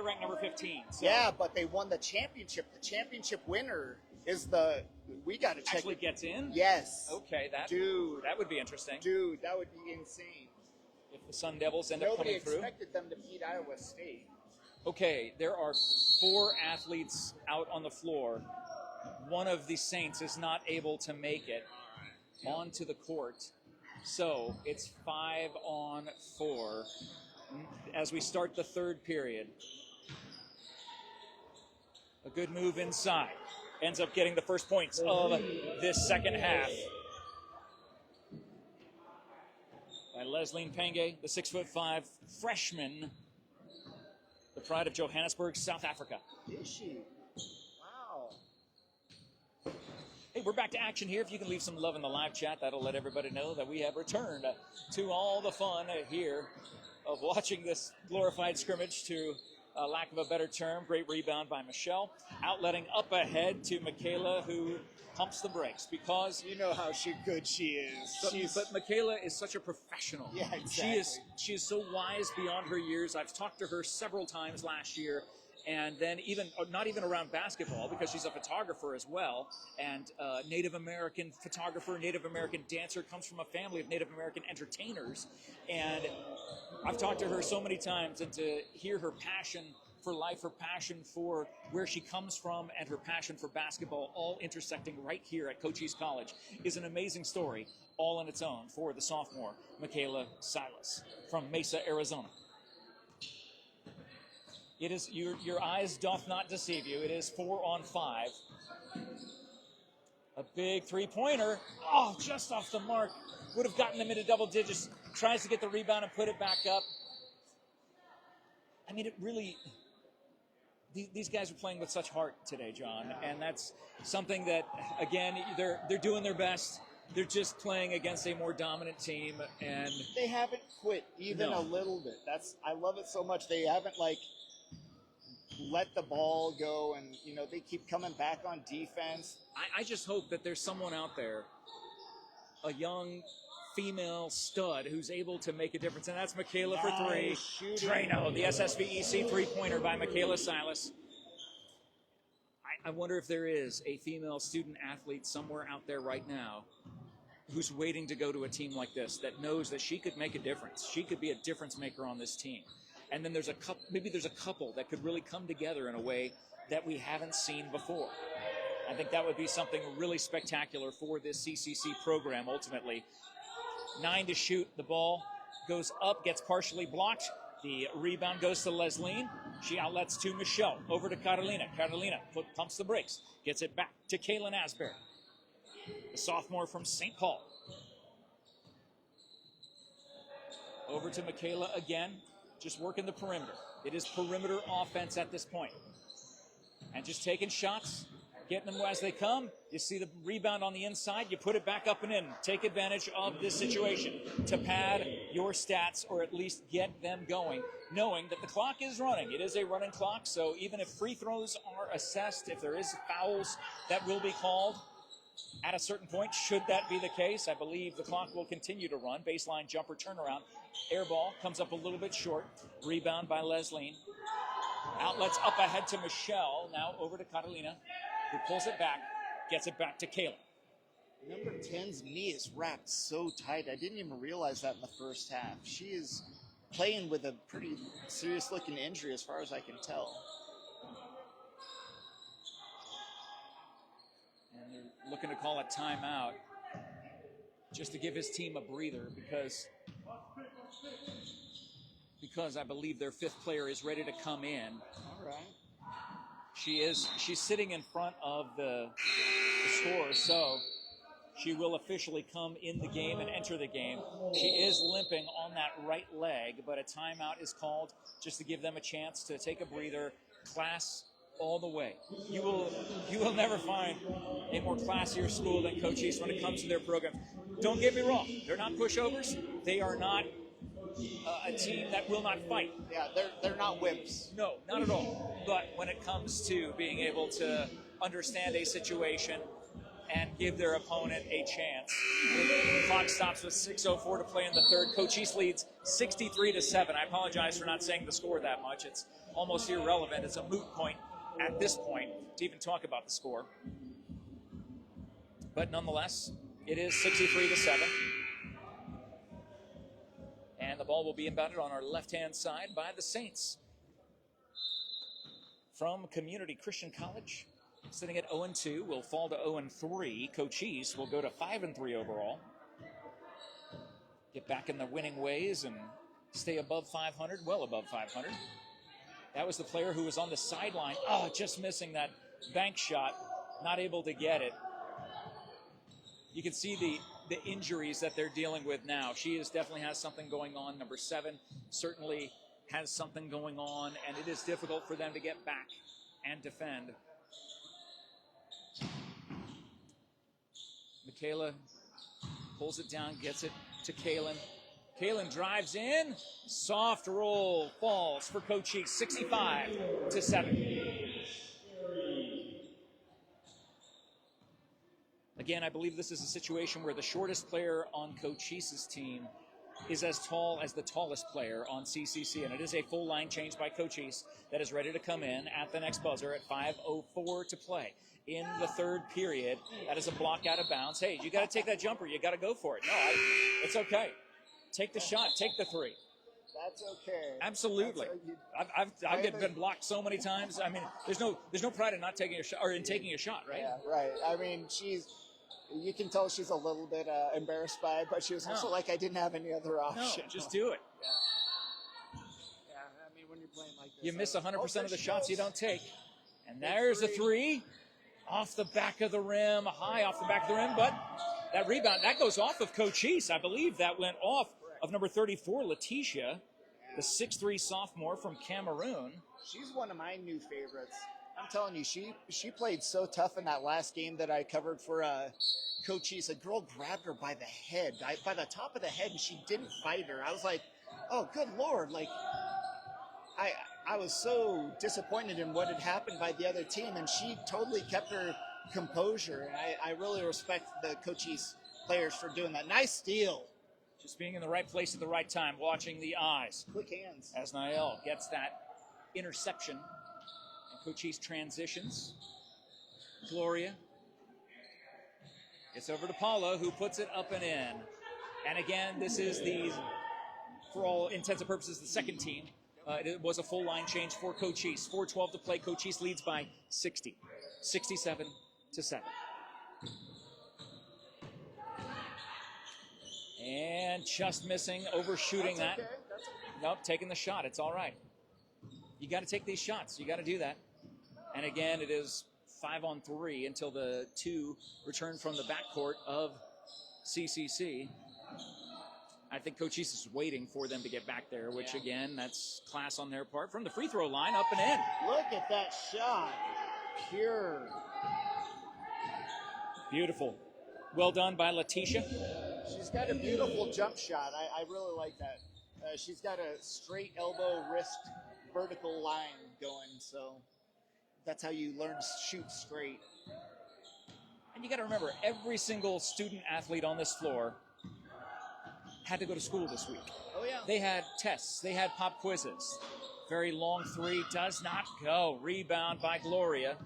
[SPEAKER 2] ranked number 15. So.
[SPEAKER 4] Yeah, but they won the championship. The championship winner is we got to check.
[SPEAKER 2] Actually gets in?
[SPEAKER 4] Yes.
[SPEAKER 2] Okay, that would be interesting.
[SPEAKER 4] Dude, that would be insane.
[SPEAKER 2] If the Sun Devils end up coming through.
[SPEAKER 4] Nobody expected them to beat Iowa State.
[SPEAKER 2] Okay, there are 4 athletes out on the floor. One of the Saints is not able to make it onto the court. So it's 5 on 4 as we start the 3rd period. A good move inside. Ends up getting the first points of this second half. By Leslie Penge, the 6'5" freshman, the pride of Johannesburg, South Africa.
[SPEAKER 4] Is she? Wow.
[SPEAKER 2] Hey, we're back to action here. If you can leave some love in the live chat, that'll let everybody know that we have returned to all the fun here of watching this glorified scrimmage, to lack of a better term. Great rebound by Michelle. Outletting up ahead to Michaela, who pumps the brakes because
[SPEAKER 4] you know how good she is.
[SPEAKER 2] But Michaela is such a professional.
[SPEAKER 4] Yeah, exactly.
[SPEAKER 2] She is so wise beyond her years. I've talked to her several times last year, and then not even around basketball, because she's a photographer as well, and Native American photographer, Native American dancer, comes from a family of Native American entertainers, and I've talked to her so many times, and to hear her passion for life, her passion for where she comes from, and her passion for basketball all intersecting right here at Cochise College is an amazing story all on its own for the sophomore, Michaela Silas from Mesa, Arizona. It is, your eyes doth not deceive you. It is 4 on 5. A big three-pointer. Oh, just off the mark. Would have gotten them into double digits. Tries to get the rebound and put it back up. I mean, it really... These guys are playing with such heart today, John, and that's something that, again, they're doing their best. They're just playing against a more dominant team, and
[SPEAKER 4] they haven't quit even a little bit. I love it so much. They haven't let the ball go, and they keep coming back on defense.
[SPEAKER 2] I just hope that there's someone out there, a young female stud, who's able to make a difference, and that's Michaela for 3. Drano, the SSVEC three-pointer by Michaela Silas. I wonder if there is a female student athlete somewhere out there right now who's waiting to go to a team like this, that knows that she could make a difference. She could be a difference maker on this team. And then there's a couple that could really come together in a way that we haven't seen before. I think that would be something really spectacular for this CCC program ultimately. 9 to shoot. The ball goes up, gets partially blocked. The rebound goes to Leslie. She outlets to Michelle. Over to Carolina. Carolina pumps the brakes. Gets it back to Kaylin Asbury, the sophomore from St. Paul. Over to Michaela again. Just working the perimeter. It is perimeter offense at this point. And just taking shots, getting them as they come. You see the rebound on the inside, you put it back up and in. Take advantage of this situation to pad your stats, or at least get them going, knowing that the clock is running. It is a running clock, so even if free throws are assessed, if there is fouls that will be called at a certain point, should that be the case, I believe the clock will continue to run. Baseline jumper turnaround. Air ball comes up a little bit short. Rebound by Leslie. Outlets up ahead to Michelle. Now over to Catalina, who pulls it back, gets it back to Kayla.
[SPEAKER 4] Number 10's knee is wrapped so tight. I didn't even realize that in the first half. She is playing with a pretty serious-looking injury as far as I can tell.
[SPEAKER 2] And they're looking to call a timeout just to give his team a breather, because I believe their 5th player is ready to come in.
[SPEAKER 4] All right.
[SPEAKER 2] She's sitting in front of the score, so she will officially come in the game and enter the game. She is limping on that right leg, but a timeout is called just to give them a chance to take a breather. Class all the way. You will never find a more classier school than Cochise when it comes to their program. Don't get me wrong, they're not pushovers. They are not a team that will not fight.
[SPEAKER 4] Yeah, they're not wimps.
[SPEAKER 2] No, not at all. But when it comes to being able to understand a situation and give their opponent a chance, the clock stops with 6:04 to play in the third. Cochise leads 63-7. I apologize for not saying the score that much. It's almost irrelevant. It's a moot point at this point to even talk about the score. But nonetheless, it is 63-7. And the ball will be inbounded on our left-hand side by the Saints. From Community Christian College, sitting at 0-2, will fall to 0-3. Cochise will go to 5-3 overall. Get back in the winning ways and stay above 500, well above 500. That was the player who was on the sideline. Oh, just missing that bank shot, not able to get it. You can see the injuries that they're dealing with now. She definitely has something going on. Number 7 certainly has something going on, and it is difficult for them to get back and defend. Michaela pulls it down, gets it to Kaylin. Kaylin drives in. Soft roll falls for Cochise, 65-7. Again, I believe this is a situation where the shortest player on Cochise's team is as tall as the tallest player on CCC, and it is a full line change by Cochise that is ready to come in at the next buzzer at 5:04 to play in the third period. That is a block out of bounds. Hey, you got to take that jumper. You got to go for it. No, it's okay. Take the shot. Take the three.
[SPEAKER 4] That's okay.
[SPEAKER 2] Absolutely. I've been blocked so many times. I mean, there's no pride in not taking a shot or in taking a shot, right?
[SPEAKER 4] Yeah, right. I mean, you can tell she's a little bit embarrassed by it, but she was also like, I didn't have any other option.
[SPEAKER 2] No, just do it.
[SPEAKER 4] Yeah, I mean, when you're playing like this.
[SPEAKER 2] You miss 100% of the shots you don't take. And there's a three off the back of the rim, high off the back of the rim, but that rebound, that goes off of Cochise. I believe that went off of number 34, Letitia, the 6'3 sophomore from Cameroon.
[SPEAKER 4] She's one of my new favorites. I'm telling you, she played so tough in that last game that I covered for Cochise. A girl grabbed her by the head, by the top of the head, and she didn't fight her. I was like, oh, good Lord. Like, I was so disappointed in what had happened by the other team, and she totally kept her composure. And I really respect the Cochise players for doing that. Nice steal.
[SPEAKER 2] Just being in the right place at the right time, watching the eyes.
[SPEAKER 4] Quick hands.
[SPEAKER 2] As Nael gets that interception. Cochise transitions. Gloria. It's over to Paula, who puts it up and in. And again, this is for all intents and purposes, the second team. It was a full line change for Cochise. 4:12 to play. Cochise leads by 60. 67-7. And just missing, overshooting that.
[SPEAKER 4] Okay. That's okay.
[SPEAKER 2] Nope, taking the shot. It's all right. You got to take these shots. You got to do that. And again, it is 5-on-3 until the 2 return from the backcourt of CCC. I think Cochise is waiting for them to get back there, which again, that's class on their part. From the free throw line, up and in.
[SPEAKER 4] Look at that shot. Pure.
[SPEAKER 2] Beautiful. Well done by Letitia.
[SPEAKER 4] She's got a beautiful jump shot. I really like that. She's got a straight elbow, wrist, vertical line going, so that's how you learn to shoot straight.
[SPEAKER 2] And you got to remember, every single student athlete on this floor had to go to school this week.
[SPEAKER 4] Oh, yeah.
[SPEAKER 2] They had tests. They had pop quizzes. Very long three, does not go. Rebound by Gloria.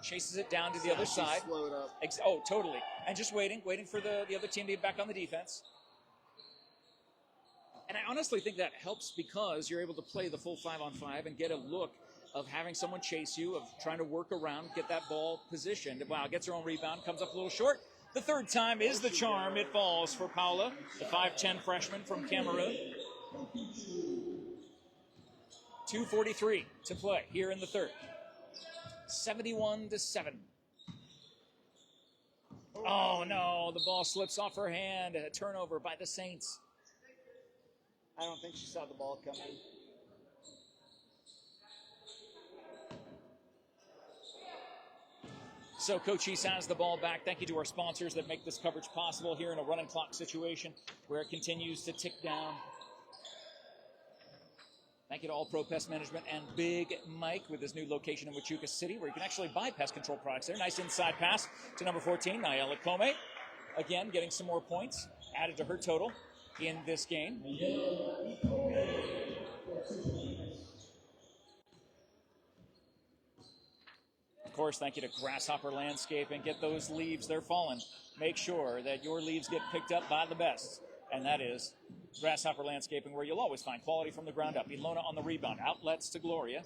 [SPEAKER 2] Chases it down to the other side.
[SPEAKER 4] Slowed up.
[SPEAKER 2] Oh, totally. And just waiting for the other team to get back on the defense. And I honestly think that helps because you're able to play the full 5-on-5 and get a look of having someone chase you, of trying to work around, get that ball positioned. Wow, gets her own rebound, comes up a little short. The third time is the charm. It falls for Paula, the 5'10 freshman from Cameroon. 2:43 to play here in the third. 71-7.
[SPEAKER 4] Oh,
[SPEAKER 2] Oh, no, the ball slips off her hand. A turnover by the Saints.
[SPEAKER 4] I don't think she saw the ball coming.
[SPEAKER 2] So Cochise has the ball back. Thank you to our sponsors that make this coverage possible here in a running clock situation where it continues to tick down. Thank you to All Pro Pest Management and Big Mike with his new location in Wichita City where you can actually buy pest control products there. Nice inside pass to number 14, Nayela Kome. Again, getting some more points added to her total in this game. Of course, thank you to Grasshopper Landscaping. Get those leaves, they're falling. Make sure that your leaves get picked up by the best, and that is Grasshopper Landscaping, where you'll always find quality from the ground up. Ilona on the rebound. Outlets to Gloria.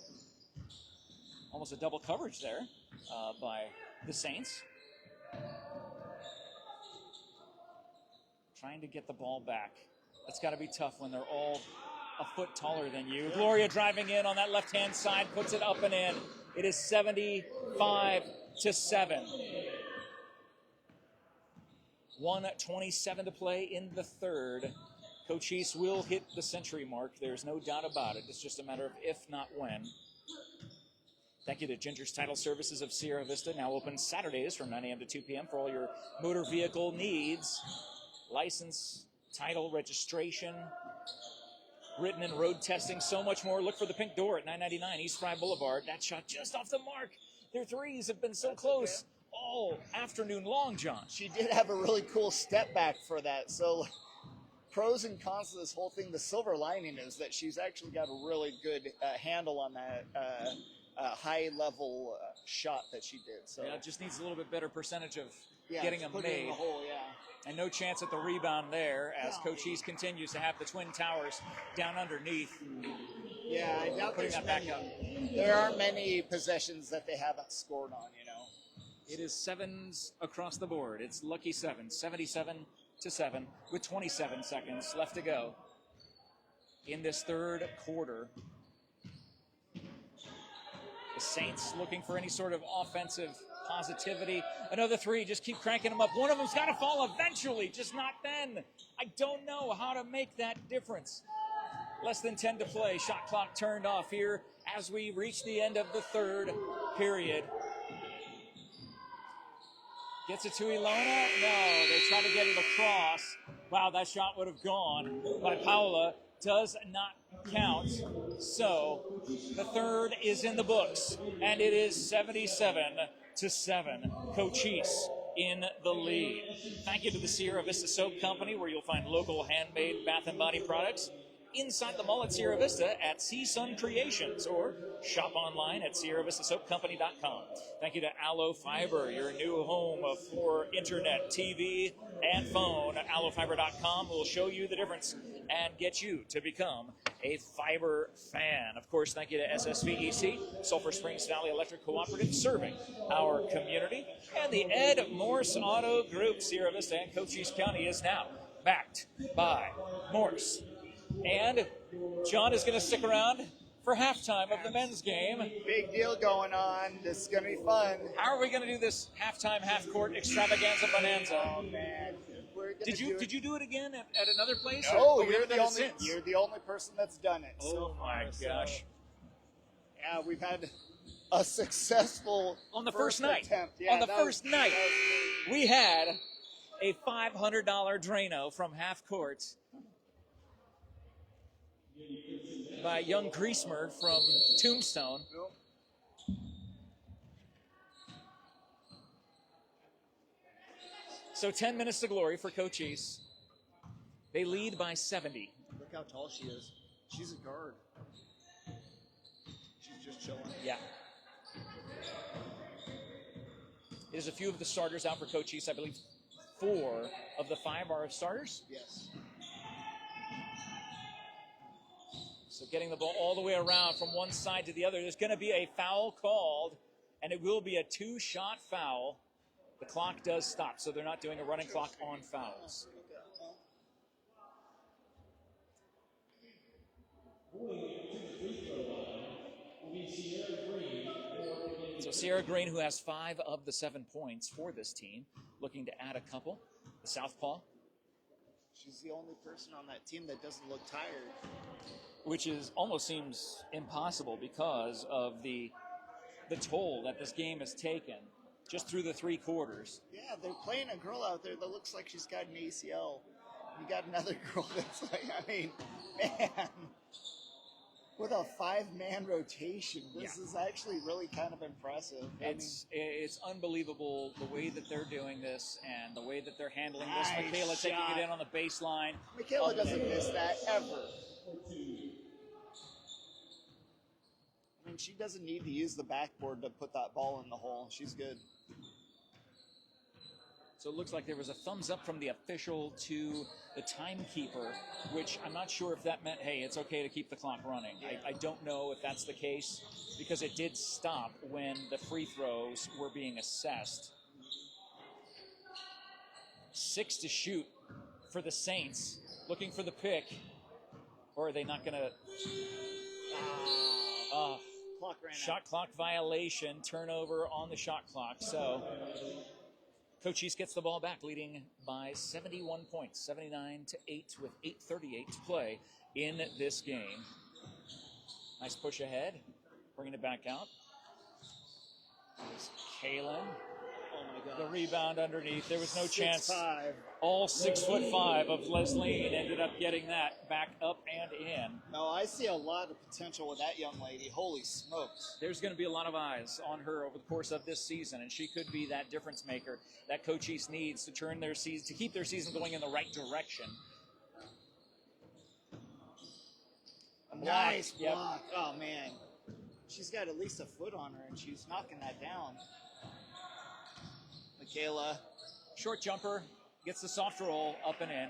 [SPEAKER 2] Almost a double coverage there by the Saints. Trying to get the ball back. That's got to be tough when they're all a foot taller than you. Gloria driving in on that left-hand side, puts it up and in. It is 75-7. 1:27 to play in the third. Cochise will hit the century mark. There's no doubt about it. It's just a matter of if, not when. Thank you to Ginger's Title Services of Sierra Vista, now open Saturdays from 9 a.m. to 2 p.m. for all your motor vehicle needs. License, title, registration, written and road testing, so much more. Look for the pink door at 999 East Fry Boulevard. That shot just off the mark. Their threes have been so close all afternoon long, John.
[SPEAKER 4] She did have a really cool step back for that. So pros and cons of this whole thing, the silver lining is that she's actually got a really good handle on that high-level shot that she did. So
[SPEAKER 2] yeah, it just needs a little bit better percentage of
[SPEAKER 4] yeah,
[SPEAKER 2] getting them
[SPEAKER 4] put it in
[SPEAKER 2] made.
[SPEAKER 4] the hole, yeah.
[SPEAKER 2] And no chance at the rebound there as Cochise continues to have the Twin Towers down underneath.
[SPEAKER 4] Yeah, I doubt
[SPEAKER 2] putting that back up.
[SPEAKER 4] There aren't many possessions that they haven't scored on, you know.
[SPEAKER 2] It is sevens across the board. It's lucky sevens, 77-7 with 27 seconds left to go in this third quarter. The Saints looking for any sort of offensive positivity. Another three, just keep cranking them up. One of them's got to fall eventually, just not then. I don't know how to make that difference. Less than 10 to play. Shot clock turned off here as we reach the end of the third period. Gets it to Ilona. No, they try to get it across. Wow, that shot would have gone by Paula. Does not count. So the third is in the books, and it is 77-7. Cochise in the lead. Thank you to the Sierra Vista Soap Company, where you'll find local handmade bath and body products inside the mall at Sierra Vista at Sea Sun Creations, or shop online at SierraVistaSoapCompany.com. Thank you to Allo Fiber, your new home for internet, TV, and phone. AlloFiber.com will show you the difference and get you to become a fiber fan. Of course, thank you to SSVEC, Sulphur Springs Valley Electric Cooperative, serving our community. And the Ed Morse Auto Group, Sierra Vista and Cochise County, is now backed by Morse. And John is going to stick around for halftime of the men's game.
[SPEAKER 4] Big deal going on. This is going to be fun.
[SPEAKER 2] How are we going to do this halftime, half-court extravaganza bonanza?
[SPEAKER 4] Oh, man.
[SPEAKER 2] Did you do it again at another place?
[SPEAKER 4] No,
[SPEAKER 2] or
[SPEAKER 4] you're the only person that's done it.
[SPEAKER 2] Oh, my gosh.
[SPEAKER 4] Yeah, we've had a successful
[SPEAKER 2] on the first night.
[SPEAKER 4] Attempt. Yeah,
[SPEAKER 2] on the first night, we had a $500 Drano from half court by young Griesmer from Tombstone.
[SPEAKER 4] Nope.
[SPEAKER 2] So 10 minutes to glory for Cochise. They lead by 70.
[SPEAKER 4] Look how tall she is. She's a guard. She's just chilling.
[SPEAKER 2] Yeah. There's a few of the starters out for Cochise. I believe 4 of the 5 are starters.
[SPEAKER 4] Yes.
[SPEAKER 2] So getting the ball all the way around from one side to the other. There's going to be a foul called, and it will be a 2-shot foul. The clock does stop, so they're not doing a running clock on fouls. So Sierra Green, who has 5 of the 7 points for this team, looking to add a couple. The southpaw,
[SPEAKER 4] She's the only person on that team that doesn't look tired.
[SPEAKER 2] which is almost seems impossible because of the toll that this game has taken just through the 3 quarters.
[SPEAKER 4] Yeah, they're playing a girl out there that looks like she's got an ACL. You got another girl that's like, I mean, man, with a 5-man rotation, this is actually really kind of impressive.
[SPEAKER 2] It's unbelievable the way that they're doing this and the way that they're handling this.
[SPEAKER 4] Nice
[SPEAKER 2] Michaela taking
[SPEAKER 4] shot.
[SPEAKER 2] it in on the baseline.
[SPEAKER 4] Michaela doesn't miss that ever. I mean, she doesn't need to use the backboard to put that ball in the hole. She's good.
[SPEAKER 2] So it looks like there was a thumbs up from the official to the timekeeper, which I'm not sure if that meant, hey, it's okay to keep the clock running. I don't know if that's the case because it did stop when the free throws were being assessed. 6 to shoot for the Saints, looking for the pick. Or are they not going to...
[SPEAKER 4] Clock ran
[SPEAKER 2] Shot
[SPEAKER 4] out.
[SPEAKER 2] clock violation, turnover on the shot clock. So Cochise gets the ball back, leading by 71 points, 79-8 with 8:38 to play in this game. Nice push ahead, bringing it back out. There's Kalen.
[SPEAKER 4] Oh my
[SPEAKER 2] The
[SPEAKER 4] God.
[SPEAKER 2] rebound underneath. There was no chance.
[SPEAKER 4] 6'5".
[SPEAKER 2] All 6'5" of Leslie ended up getting that back up and in.
[SPEAKER 4] No, I see a lot of potential with that young lady. Holy smokes.
[SPEAKER 2] There's going to be a lot of eyes on her over the course of this season, and she could be that difference maker that Cochise needs to turn their season, to keep their season going in the right direction.
[SPEAKER 4] Nice
[SPEAKER 2] Yep.
[SPEAKER 4] block. Oh, man. She's got at least a foot on her, and she's knocking that down. Michaela.
[SPEAKER 2] Short jumper, gets the soft roll up and in.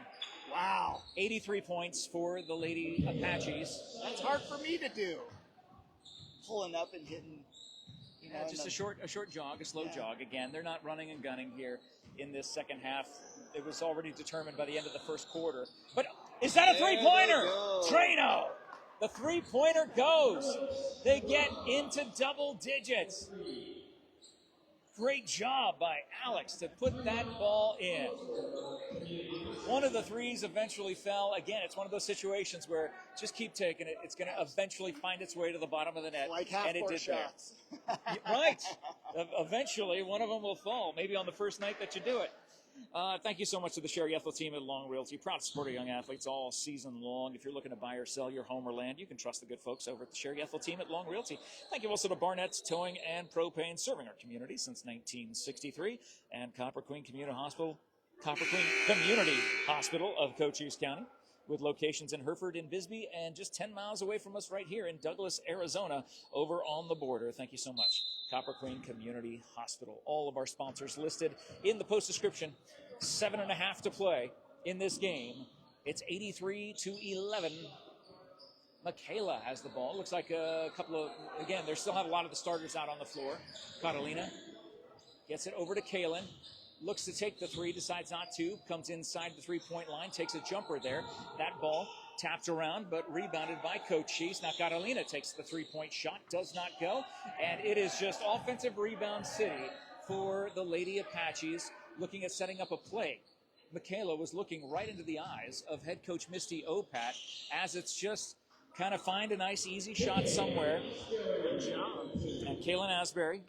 [SPEAKER 4] Wow.
[SPEAKER 2] 83 points for the Lady Apaches.
[SPEAKER 4] That's hard for me to do. Pulling up and hitting, you know.
[SPEAKER 2] Just a short jog, a slow jog. Again, they're not running and gunning here in this second half. It was already determined by the end of the first quarter. But is that a three-pointer? Trano! The three-pointer goes. They get into double digits. Great job by Alex to put that ball in. One of the threes eventually fell. Again, it's one of those situations where just keep taking it. It's going to eventually find its way to the bottom of the net.
[SPEAKER 4] Like
[SPEAKER 2] and it
[SPEAKER 4] half-court
[SPEAKER 2] did
[SPEAKER 4] shots.
[SPEAKER 2] Right. Eventually, one of them will fall. Maybe on the first night that you do it. Thank you so much to the Sherry Ethel team at Long Realty. Proud to support our young athletes all season long. If you're looking to buy or sell your home or land, you can trust the good folks over at the Sherry Ethel team at Long Realty. Thank you also to Barnett's Towing and Propane, serving our community since 1963, and Copper Queen Community Hospital of Cochise County, with locations in Hereford and Bisbee, and just 10 miles away from us right here in Douglas, Arizona, over on the border. Thank you so much. Copper Queen Community Hospital. All of our sponsors listed in the post description. 7.5 to play in this game. It's 83-11. Michaela has the ball. Looks like a couple of, again, they still have a lot of the starters out on the floor. Catalina gets it over to Kalen. Looks to take the three, decides not to. Comes inside the three-point line, takes a jumper there. That ball tapped around, but rebounded by Cochise. Now Catalina takes the three-point shot, does not go. And it is just offensive rebound city for the Lady Apaches, looking at setting up a play. Michaela was looking right into the eyes of head coach Misty Opat as it's just kind of find a nice, easy shot somewhere. And Kaylin Asbury,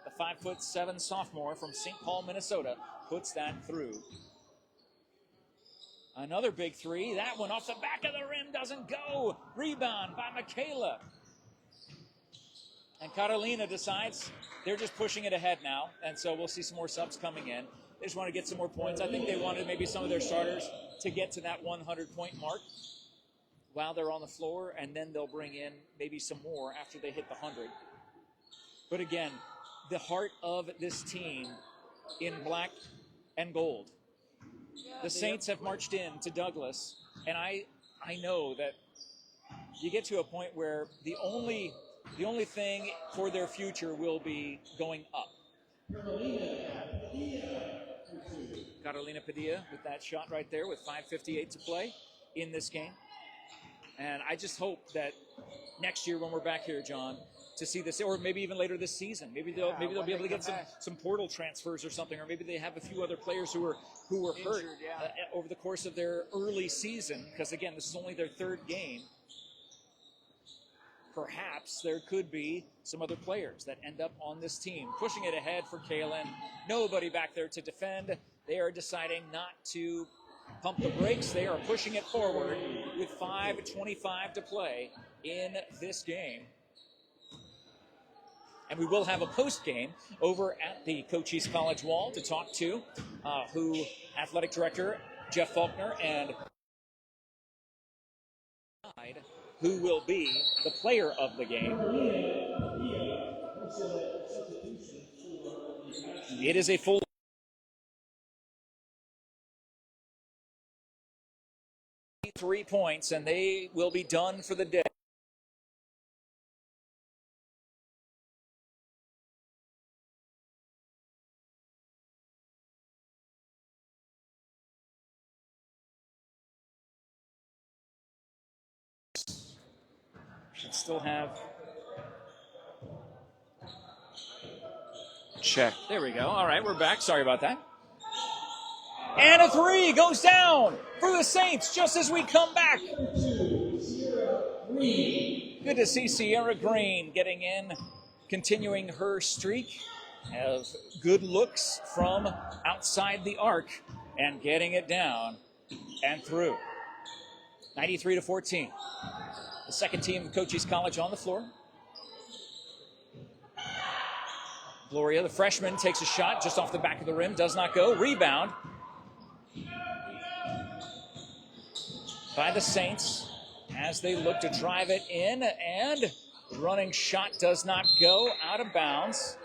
[SPEAKER 2] the 5'7" sophomore from St. Paul, Minnesota, puts that through. Another big three. That one off the back of the rim doesn't go. Rebound by Michaela. And Catalina decides they're just pushing it ahead now, and so we'll see some more subs coming in. They just want to get some more points. I think they wanted maybe some of their starters to get to that 100-point mark while they're on the floor, and then they'll bring in maybe some more after they hit the 100. But again, the heart of this team in black and gold. The Saints have marched in to Douglas, and I know that you get to a point where the only thing for their future will be going up. Carolina Padilla with that shot right there with 5:58 to play in this game. And I just hope that next year when we're back here, John, to see this, or maybe even later this season. Maybe they'll be able to get some portal transfers or something, or maybe they have a few other players who were hurt
[SPEAKER 4] Injured,
[SPEAKER 2] over the course of their early season. Because again, this is only their third game. Perhaps there could be some other players that end up on this team. Pushing it ahead for Kalen. Nobody back there to defend. They are deciding not to pump the brakes. They are pushing it forward with 5:25 to play in this game. And we will have a post-game over at the Cochise College wall to talk to athletic director Jeff Faulkner and who will be the player of the game. It is a full 3 points, and they will be done for the day. Should still have.
[SPEAKER 3] Check.
[SPEAKER 2] There we go. All right, we're back. Sorry about that. And a three goes down for the Saints just as we come back. Good to see Sierra Green getting in, continuing her streak of good looks from outside the arc and getting it down and through. 93-14. The second team of Cochise College on the floor. Gloria, the freshman, takes a shot just off the back of the rim. Does not go. Rebound by the Saints as they look to drive it in. And running shot does not go. Out of bounds.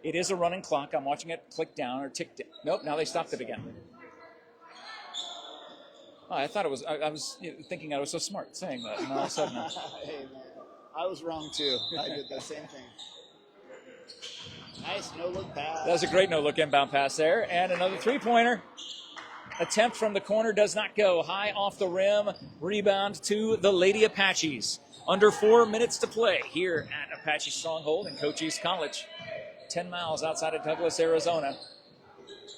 [SPEAKER 2] It is a running clock. I'm watching it click down or tick down. Nope, now they stopped it again. Oh, I thought it was, I was thinking I was so smart saying that, and all of a sudden,
[SPEAKER 4] Hey, man. I was wrong too. I did the same thing. Nice no-look pass.
[SPEAKER 2] That was a great no-look inbound pass there. And another three-pointer. Attempt from the corner does not go. High off the rim. Rebound to the Lady Apaches. Under 4 minutes to play here at Apache Stronghold in Cochise College. 10 miles outside of Douglas, Arizona.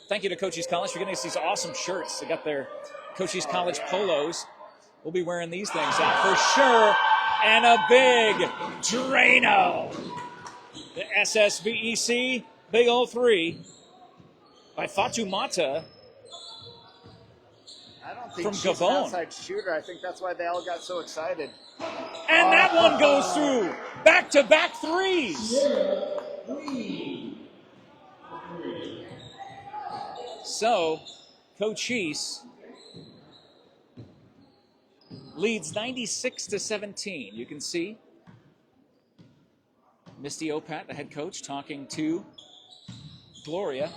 [SPEAKER 2] Thank you to Cochise College for getting us these awesome shirts. They got their Cochise College polos. We'll be wearing these things out for sure. And a big Drano. The SSVEC Big O 3 by Fatumata.
[SPEAKER 4] I don't think
[SPEAKER 2] from
[SPEAKER 4] she's an
[SPEAKER 2] Gabon.
[SPEAKER 4] outside shooter. I think that's why they all got so excited.
[SPEAKER 2] And that one goes through. Back-to-back threes. So, Cochise leads 96-17. You can see Misty Opat, the head coach, talking to Gloria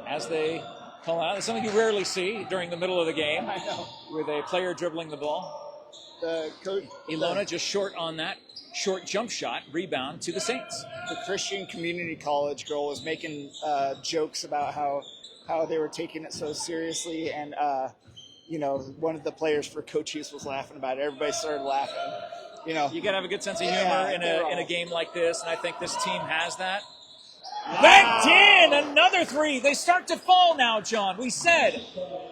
[SPEAKER 2] as they call out. It's something you rarely see during the middle of the game.
[SPEAKER 4] I know.
[SPEAKER 2] With a player dribbling the ball.
[SPEAKER 4] The coach,
[SPEAKER 2] Ilona just short on that short jump shot. Rebound to the Saints.
[SPEAKER 4] the Christian Community College girl was making jokes about how they were taking it so seriously, and one of the players for Cochise was laughing about it. Everybody started laughing.
[SPEAKER 2] You gotta have a good sense of humor in a game like this, and I think this team has that. Backed in, another three. They start to fall now, John. We said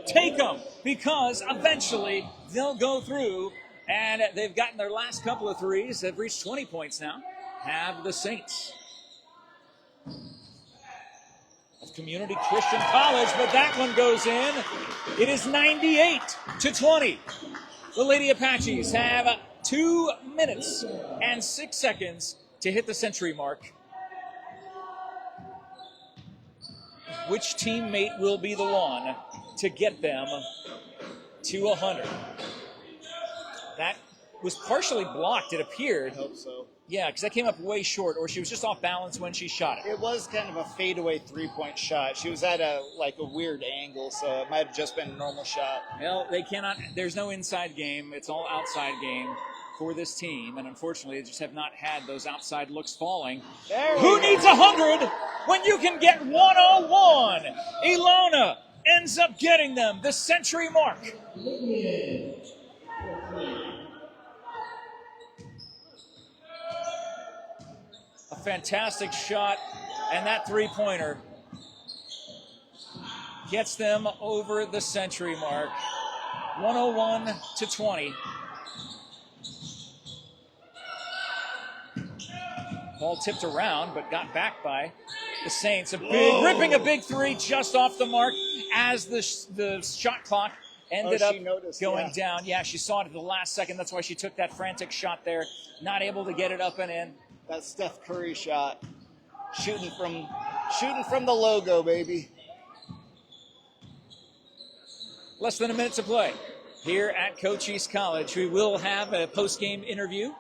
[SPEAKER 2] take them because eventually they'll go through, and they've gotten their last couple of threes. They've reached 20 points now. Have the Saints of Community Christian College, but that one goes in. It is 98-20. The Lady Apaches have 2 minutes and 6 seconds to hit the century mark. Which teammate will be the one to get them to 100? That was partially blocked, it appeared.
[SPEAKER 4] I hope so.
[SPEAKER 2] Yeah, because that came up way short, or she was just off balance when she shot it.
[SPEAKER 4] It was kind of a fadeaway three-point shot. She was at a weird angle, so it might have just been a normal shot.
[SPEAKER 2] Well, they cannot, there's no inside game. It's all outside game for this team, and unfortunately they just have not had those outside looks falling. Who needs 100 when you can get 101? Ilona ends up getting them the century mark. Fantastic shot, and that three-pointer gets them over the century mark. 101-20. Ball tipped around, but got back by the Saints. Ripping a big three just off the mark as the shot clock ended up going down. Yeah, she saw it at the last second. That's why she took that frantic shot there. Not able to get it up and in.
[SPEAKER 4] That Steph Curry shot. Shooting from the logo, baby.
[SPEAKER 2] Less than a minute to play here at Cochise College. We will have a post-game interview.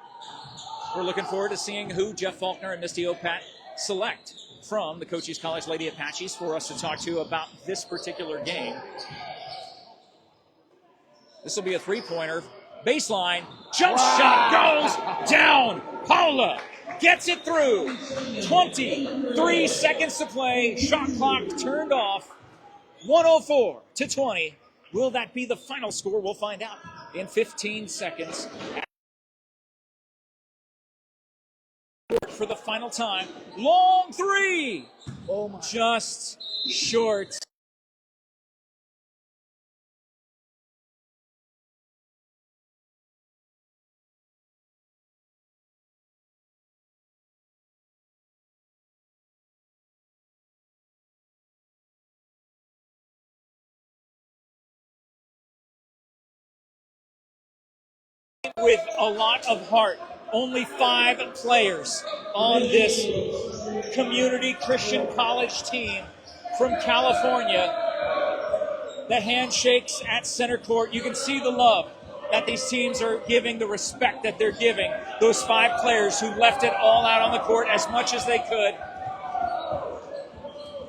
[SPEAKER 2] We're looking forward to seeing who Jeff Faulkner and Misty Opat select from the Cochise College Lady Apaches for us to talk to about this particular game. This will be a three-pointer. Baseline. Jump shot goes down. Paula gets it through. 23 seconds to play. Shot clock turned off. 104-20. Will that be the final score? We'll find out in 15 seconds. For the final time. Long three.
[SPEAKER 4] Oh my.
[SPEAKER 2] Just short. With a lot of heart. Only 5 players on this community Christian college team from California. The handshakes at center court. You can see the love that these teams are giving, the respect that they're giving those 5 players who left it all out on the court as much as they could.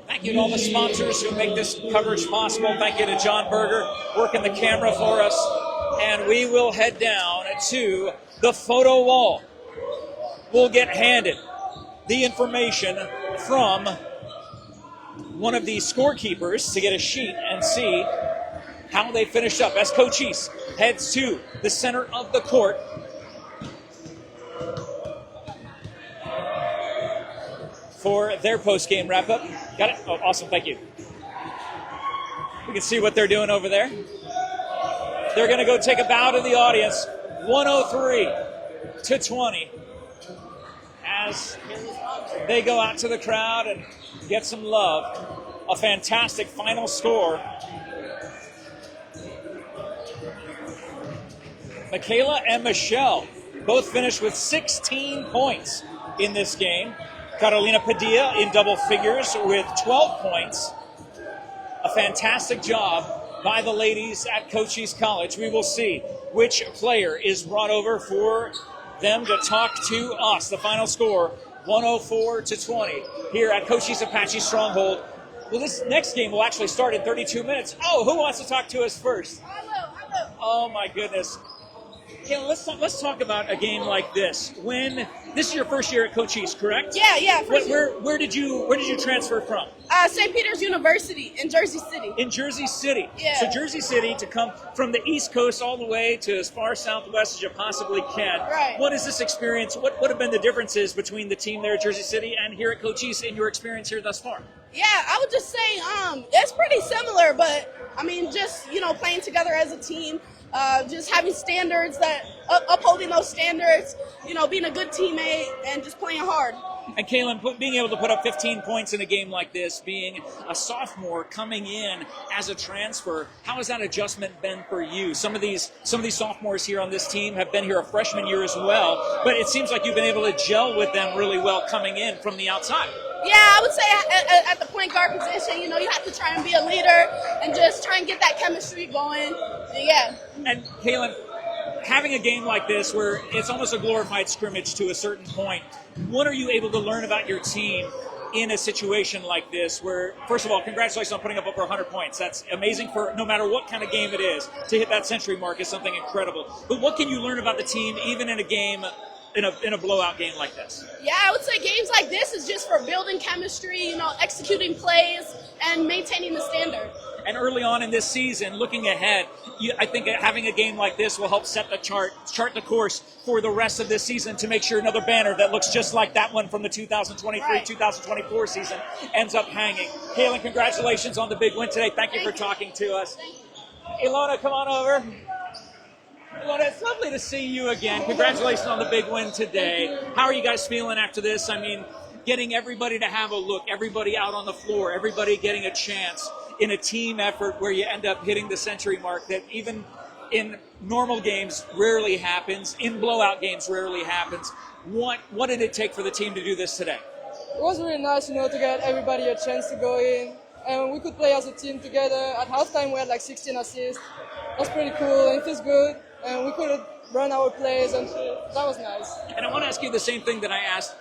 [SPEAKER 2] Thank you to all the sponsors who make this coverage possible. Thank you to John Berger working the camera for us. And we will head down to the photo wall. We'll get handed the information from one of the scorekeepers to get a sheet and see how they finished up as Cochise heads to the center of the court. For their post-game wrap-up. Got it? Oh, awesome. Thank you. We can see what they're doing over there. They're going to go take a bow to the audience. 103-20 as they go out to the crowd and get some love. A fantastic final score. Michaela and Michelle both finished with 16 points in this game. Carolina Padilla in double figures with 12 points. A fantastic job by the ladies at Cochise College. We will see which player is brought over for them to talk to us. The final score, 104-20 here at Cochise Apache Stronghold. Well, this next game will actually start in 32 minutes. Oh, who wants to talk to us first?
[SPEAKER 3] I will.
[SPEAKER 2] Oh, my goodness. Kayla, let's talk about a game like this. When this is your first year at Cochise, correct?
[SPEAKER 3] Yeah.
[SPEAKER 2] Where did you transfer from?
[SPEAKER 3] St. Peter's University in Jersey City.
[SPEAKER 2] In Jersey City.
[SPEAKER 3] Yeah.
[SPEAKER 2] So Jersey City, to come from the East Coast all the way to as far southwest as you possibly can.
[SPEAKER 3] Right.
[SPEAKER 2] What is this experience? What have been the differences between the team there at Jersey City and here at Cochise in your experience here thus far?
[SPEAKER 3] Yeah, I would just say it's pretty similar, but I mean, just playing together as a team. Just having standards, upholding those standards, being a good teammate and just playing hard.
[SPEAKER 2] And Kaylin, being able to put up 15 points in a game like this, being a sophomore coming in as a transfer, how has that adjustment been for you? Some of these sophomores here on this team have been here a freshman year as well, but it seems like you've been able to gel with them really well coming in from the outside.
[SPEAKER 3] Yeah, I would say at the point guard position, you have to try and be a leader and just try and get that chemistry going. Yeah.
[SPEAKER 2] And Kaylin, having a game like this where it's almost a glorified scrimmage to a certain point, what are you able to learn about your team in a situation like this where, first of all, congratulations on putting up over 100 points. That's amazing for no matter what kind of game it is. To hit that century mark is something incredible. But what can you learn about the team even in a game, in a blowout game like this?
[SPEAKER 3] Yeah, I would say games like this is just for building chemistry, executing plays and maintaining the standard.
[SPEAKER 2] And early on in this season, looking ahead, I think having a game like this will help set the chart the course for the rest of this season to make sure another banner that looks just like that one from the 2023-2024 season ends up hanging. Kaylin, congratulations on the big win today. Thank you for talking to us. Ilona, come on over. Ilona, it's lovely to see you again. Congratulations on the big win today. How are you guys feeling after this? I mean, getting everybody to have a look, everybody out on the floor, everybody getting a chance in a team effort where you end up hitting the century mark that even in normal games rarely happens, in blowout games rarely happens. What did it take for the team to do this today?
[SPEAKER 5] It was really nice, to get everybody a chance to go in. And we could play as a team together. At halftime, we had like 16 assists. That's pretty cool, and it feels good. And we could run our plays, and that was nice.
[SPEAKER 2] And I want to ask you the same thing that I asked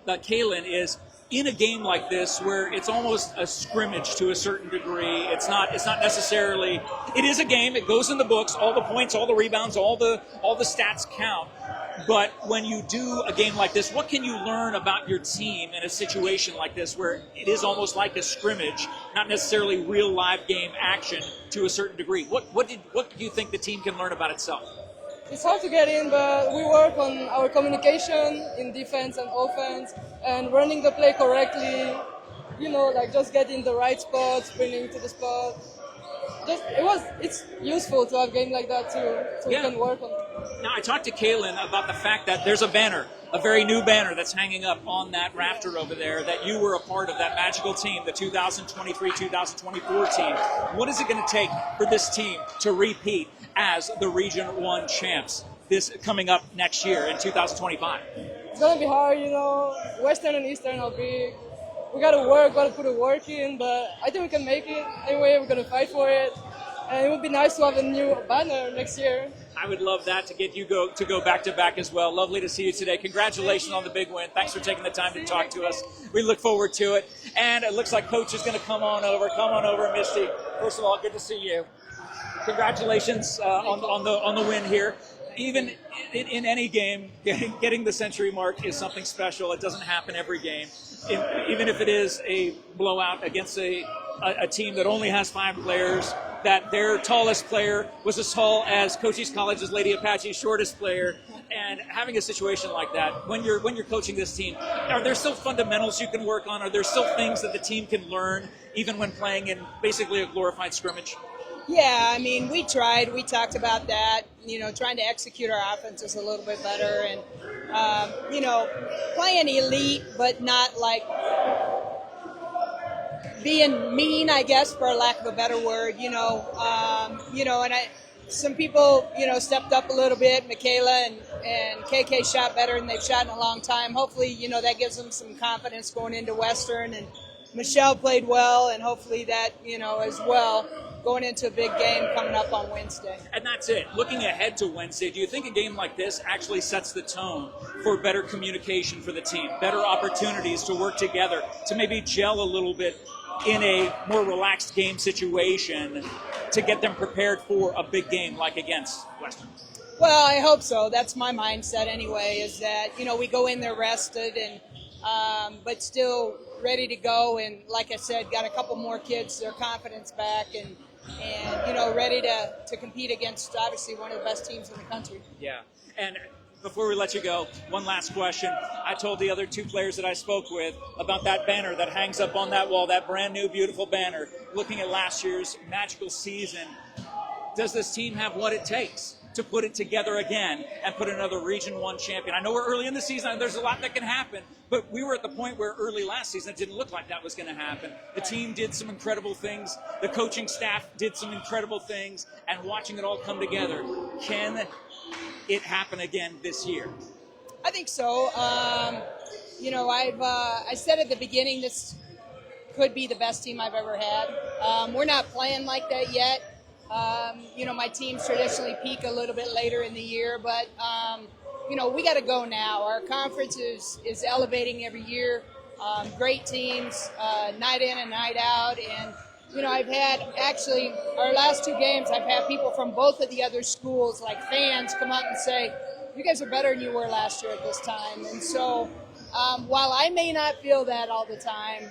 [SPEAKER 2] Kaylin is, in a game like this where it's almost a scrimmage to a certain degree, it's not necessarily, it is a game, it goes in the books, all the points, all the rebounds, all the stats count. But when you do a game like this, what can you learn about your team in a situation like this where it is almost like a scrimmage, not necessarily real live game action to a certain degree? What do you think the team can learn about itself?
[SPEAKER 5] It's hard to get in, but we work on our communication in defense and offense and running the play correctly, like just getting the right spot, sprinting to the spot. It's useful to have a game like that too, so we can work on it.
[SPEAKER 2] Now, I talked to Kaylin about the fact that there's a banner, a very new banner that's hanging up on that rafter over there, that you were a part of that magical team, the 2023-2024 team. What is it going to take for this team to repeat as the Region 1 champs this coming up next year in 2025?
[SPEAKER 5] It's going to be hard, Western and Eastern are big. We got to put the work in, but I think we can make it. Anyway, we're going to fight for it. And it would be nice to have a new banner next year.
[SPEAKER 2] I would love that, to get you to go back-to-back as well. Lovely to see you today. Congratulations on the big win. Thanks for taking the time to talk to us. We look forward to it. And it looks like Coach is going to come on over. Come on over, Misty. First of all, good to see you. Congratulations on the win here. Even in any game, getting the century mark is something special. It doesn't happen every game. Even if it is a blowout against a team that only has 5 players, that their tallest player was as tall as Cochise College's Lady Apache's shortest player. And having a situation like that, when you're coaching this team, are there still fundamentals you can work on? Are there still things that the team can learn, even when playing in basically a glorified scrimmage?
[SPEAKER 6] Yeah, I mean, we tried. We talked about that, trying to execute our offenses a little bit better and, playing elite, but not like being mean, I guess, for lack of a better word, some people, stepped up a little bit. Michaela and KK shot better than they've shot in a long time. Hopefully, that gives them some confidence going into Western. And Michelle played well, and hopefully that, as well, going into a big game coming up on Wednesday.
[SPEAKER 2] And that's it. Looking ahead to Wednesday, do you think a game like this actually sets the tone for better communication for the team, better opportunities to work together, to maybe gel a little bit in a more relaxed game situation to get them prepared for a big game like against Western?
[SPEAKER 6] Well, I hope so. That's my mindset anyway, is that, we go in there rested and but still ready to go. And like I said, got a couple more kids, their confidence back and ready to compete against obviously one of the best teams in the country.
[SPEAKER 2] Yeah. And before we let you go, one last question. I told the other 2 players that I spoke with about that banner that hangs up on that wall, that brand new, beautiful banner, looking at last year's magical season. Does this team have what it takes to put it together again and put another Region 1 champion? I know we're early in the season and there's a lot that can happen, but we were at the point where early last season it didn't look like that was going to happen. The team did some incredible things. The coaching staff did some incredible things, and watching it all come together, can it happen again this year?
[SPEAKER 6] I think so. I said at the beginning this could be the best team I've ever had. We're not playing like that yet. My teams traditionally peak a little bit later in the year, but we got to go now. Our conference is elevating every year. Great teams, night in and night out, and I've had actually our last 2 games. I've had people from both of the other schools, like fans, come up and say, "You guys are better than you were last year at this time." And so, while I may not feel that all the time,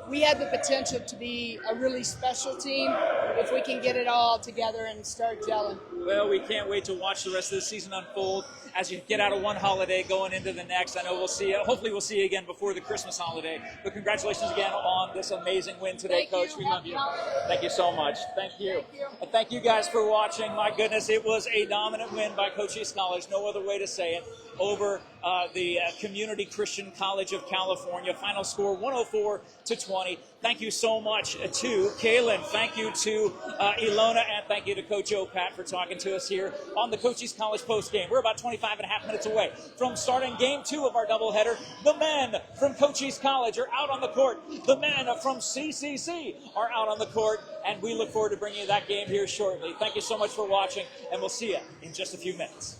[SPEAKER 6] we have the potential to be a really special team if we can get it all together and start gelling.
[SPEAKER 2] Well, we can't wait to watch the rest of the season unfold as you get out of one holiday going into the next. I know we'll see you. Hopefully we'll see you again before the Christmas holiday. But congratulations again on this amazing win today, Coach. We love you. Thank you so much. Thank you. And thank you guys for watching. My goodness, it was a dominant win by Cochise College. No other way to say it. Over the Community Christian College of California. Final score 104-20. Thank you so much to Kaylin. Thank you to Ilona, and thank you to Coach Opat for talking to us here on the Cochise College post game. We're about 25 and a half minutes away from starting game 2 of our doubleheader. The men from Cochise College are out on the court. The men from CCC are out on the court, and we look forward to bringing you that game here shortly. Thank you so much for watching, and we'll see you in just a few minutes.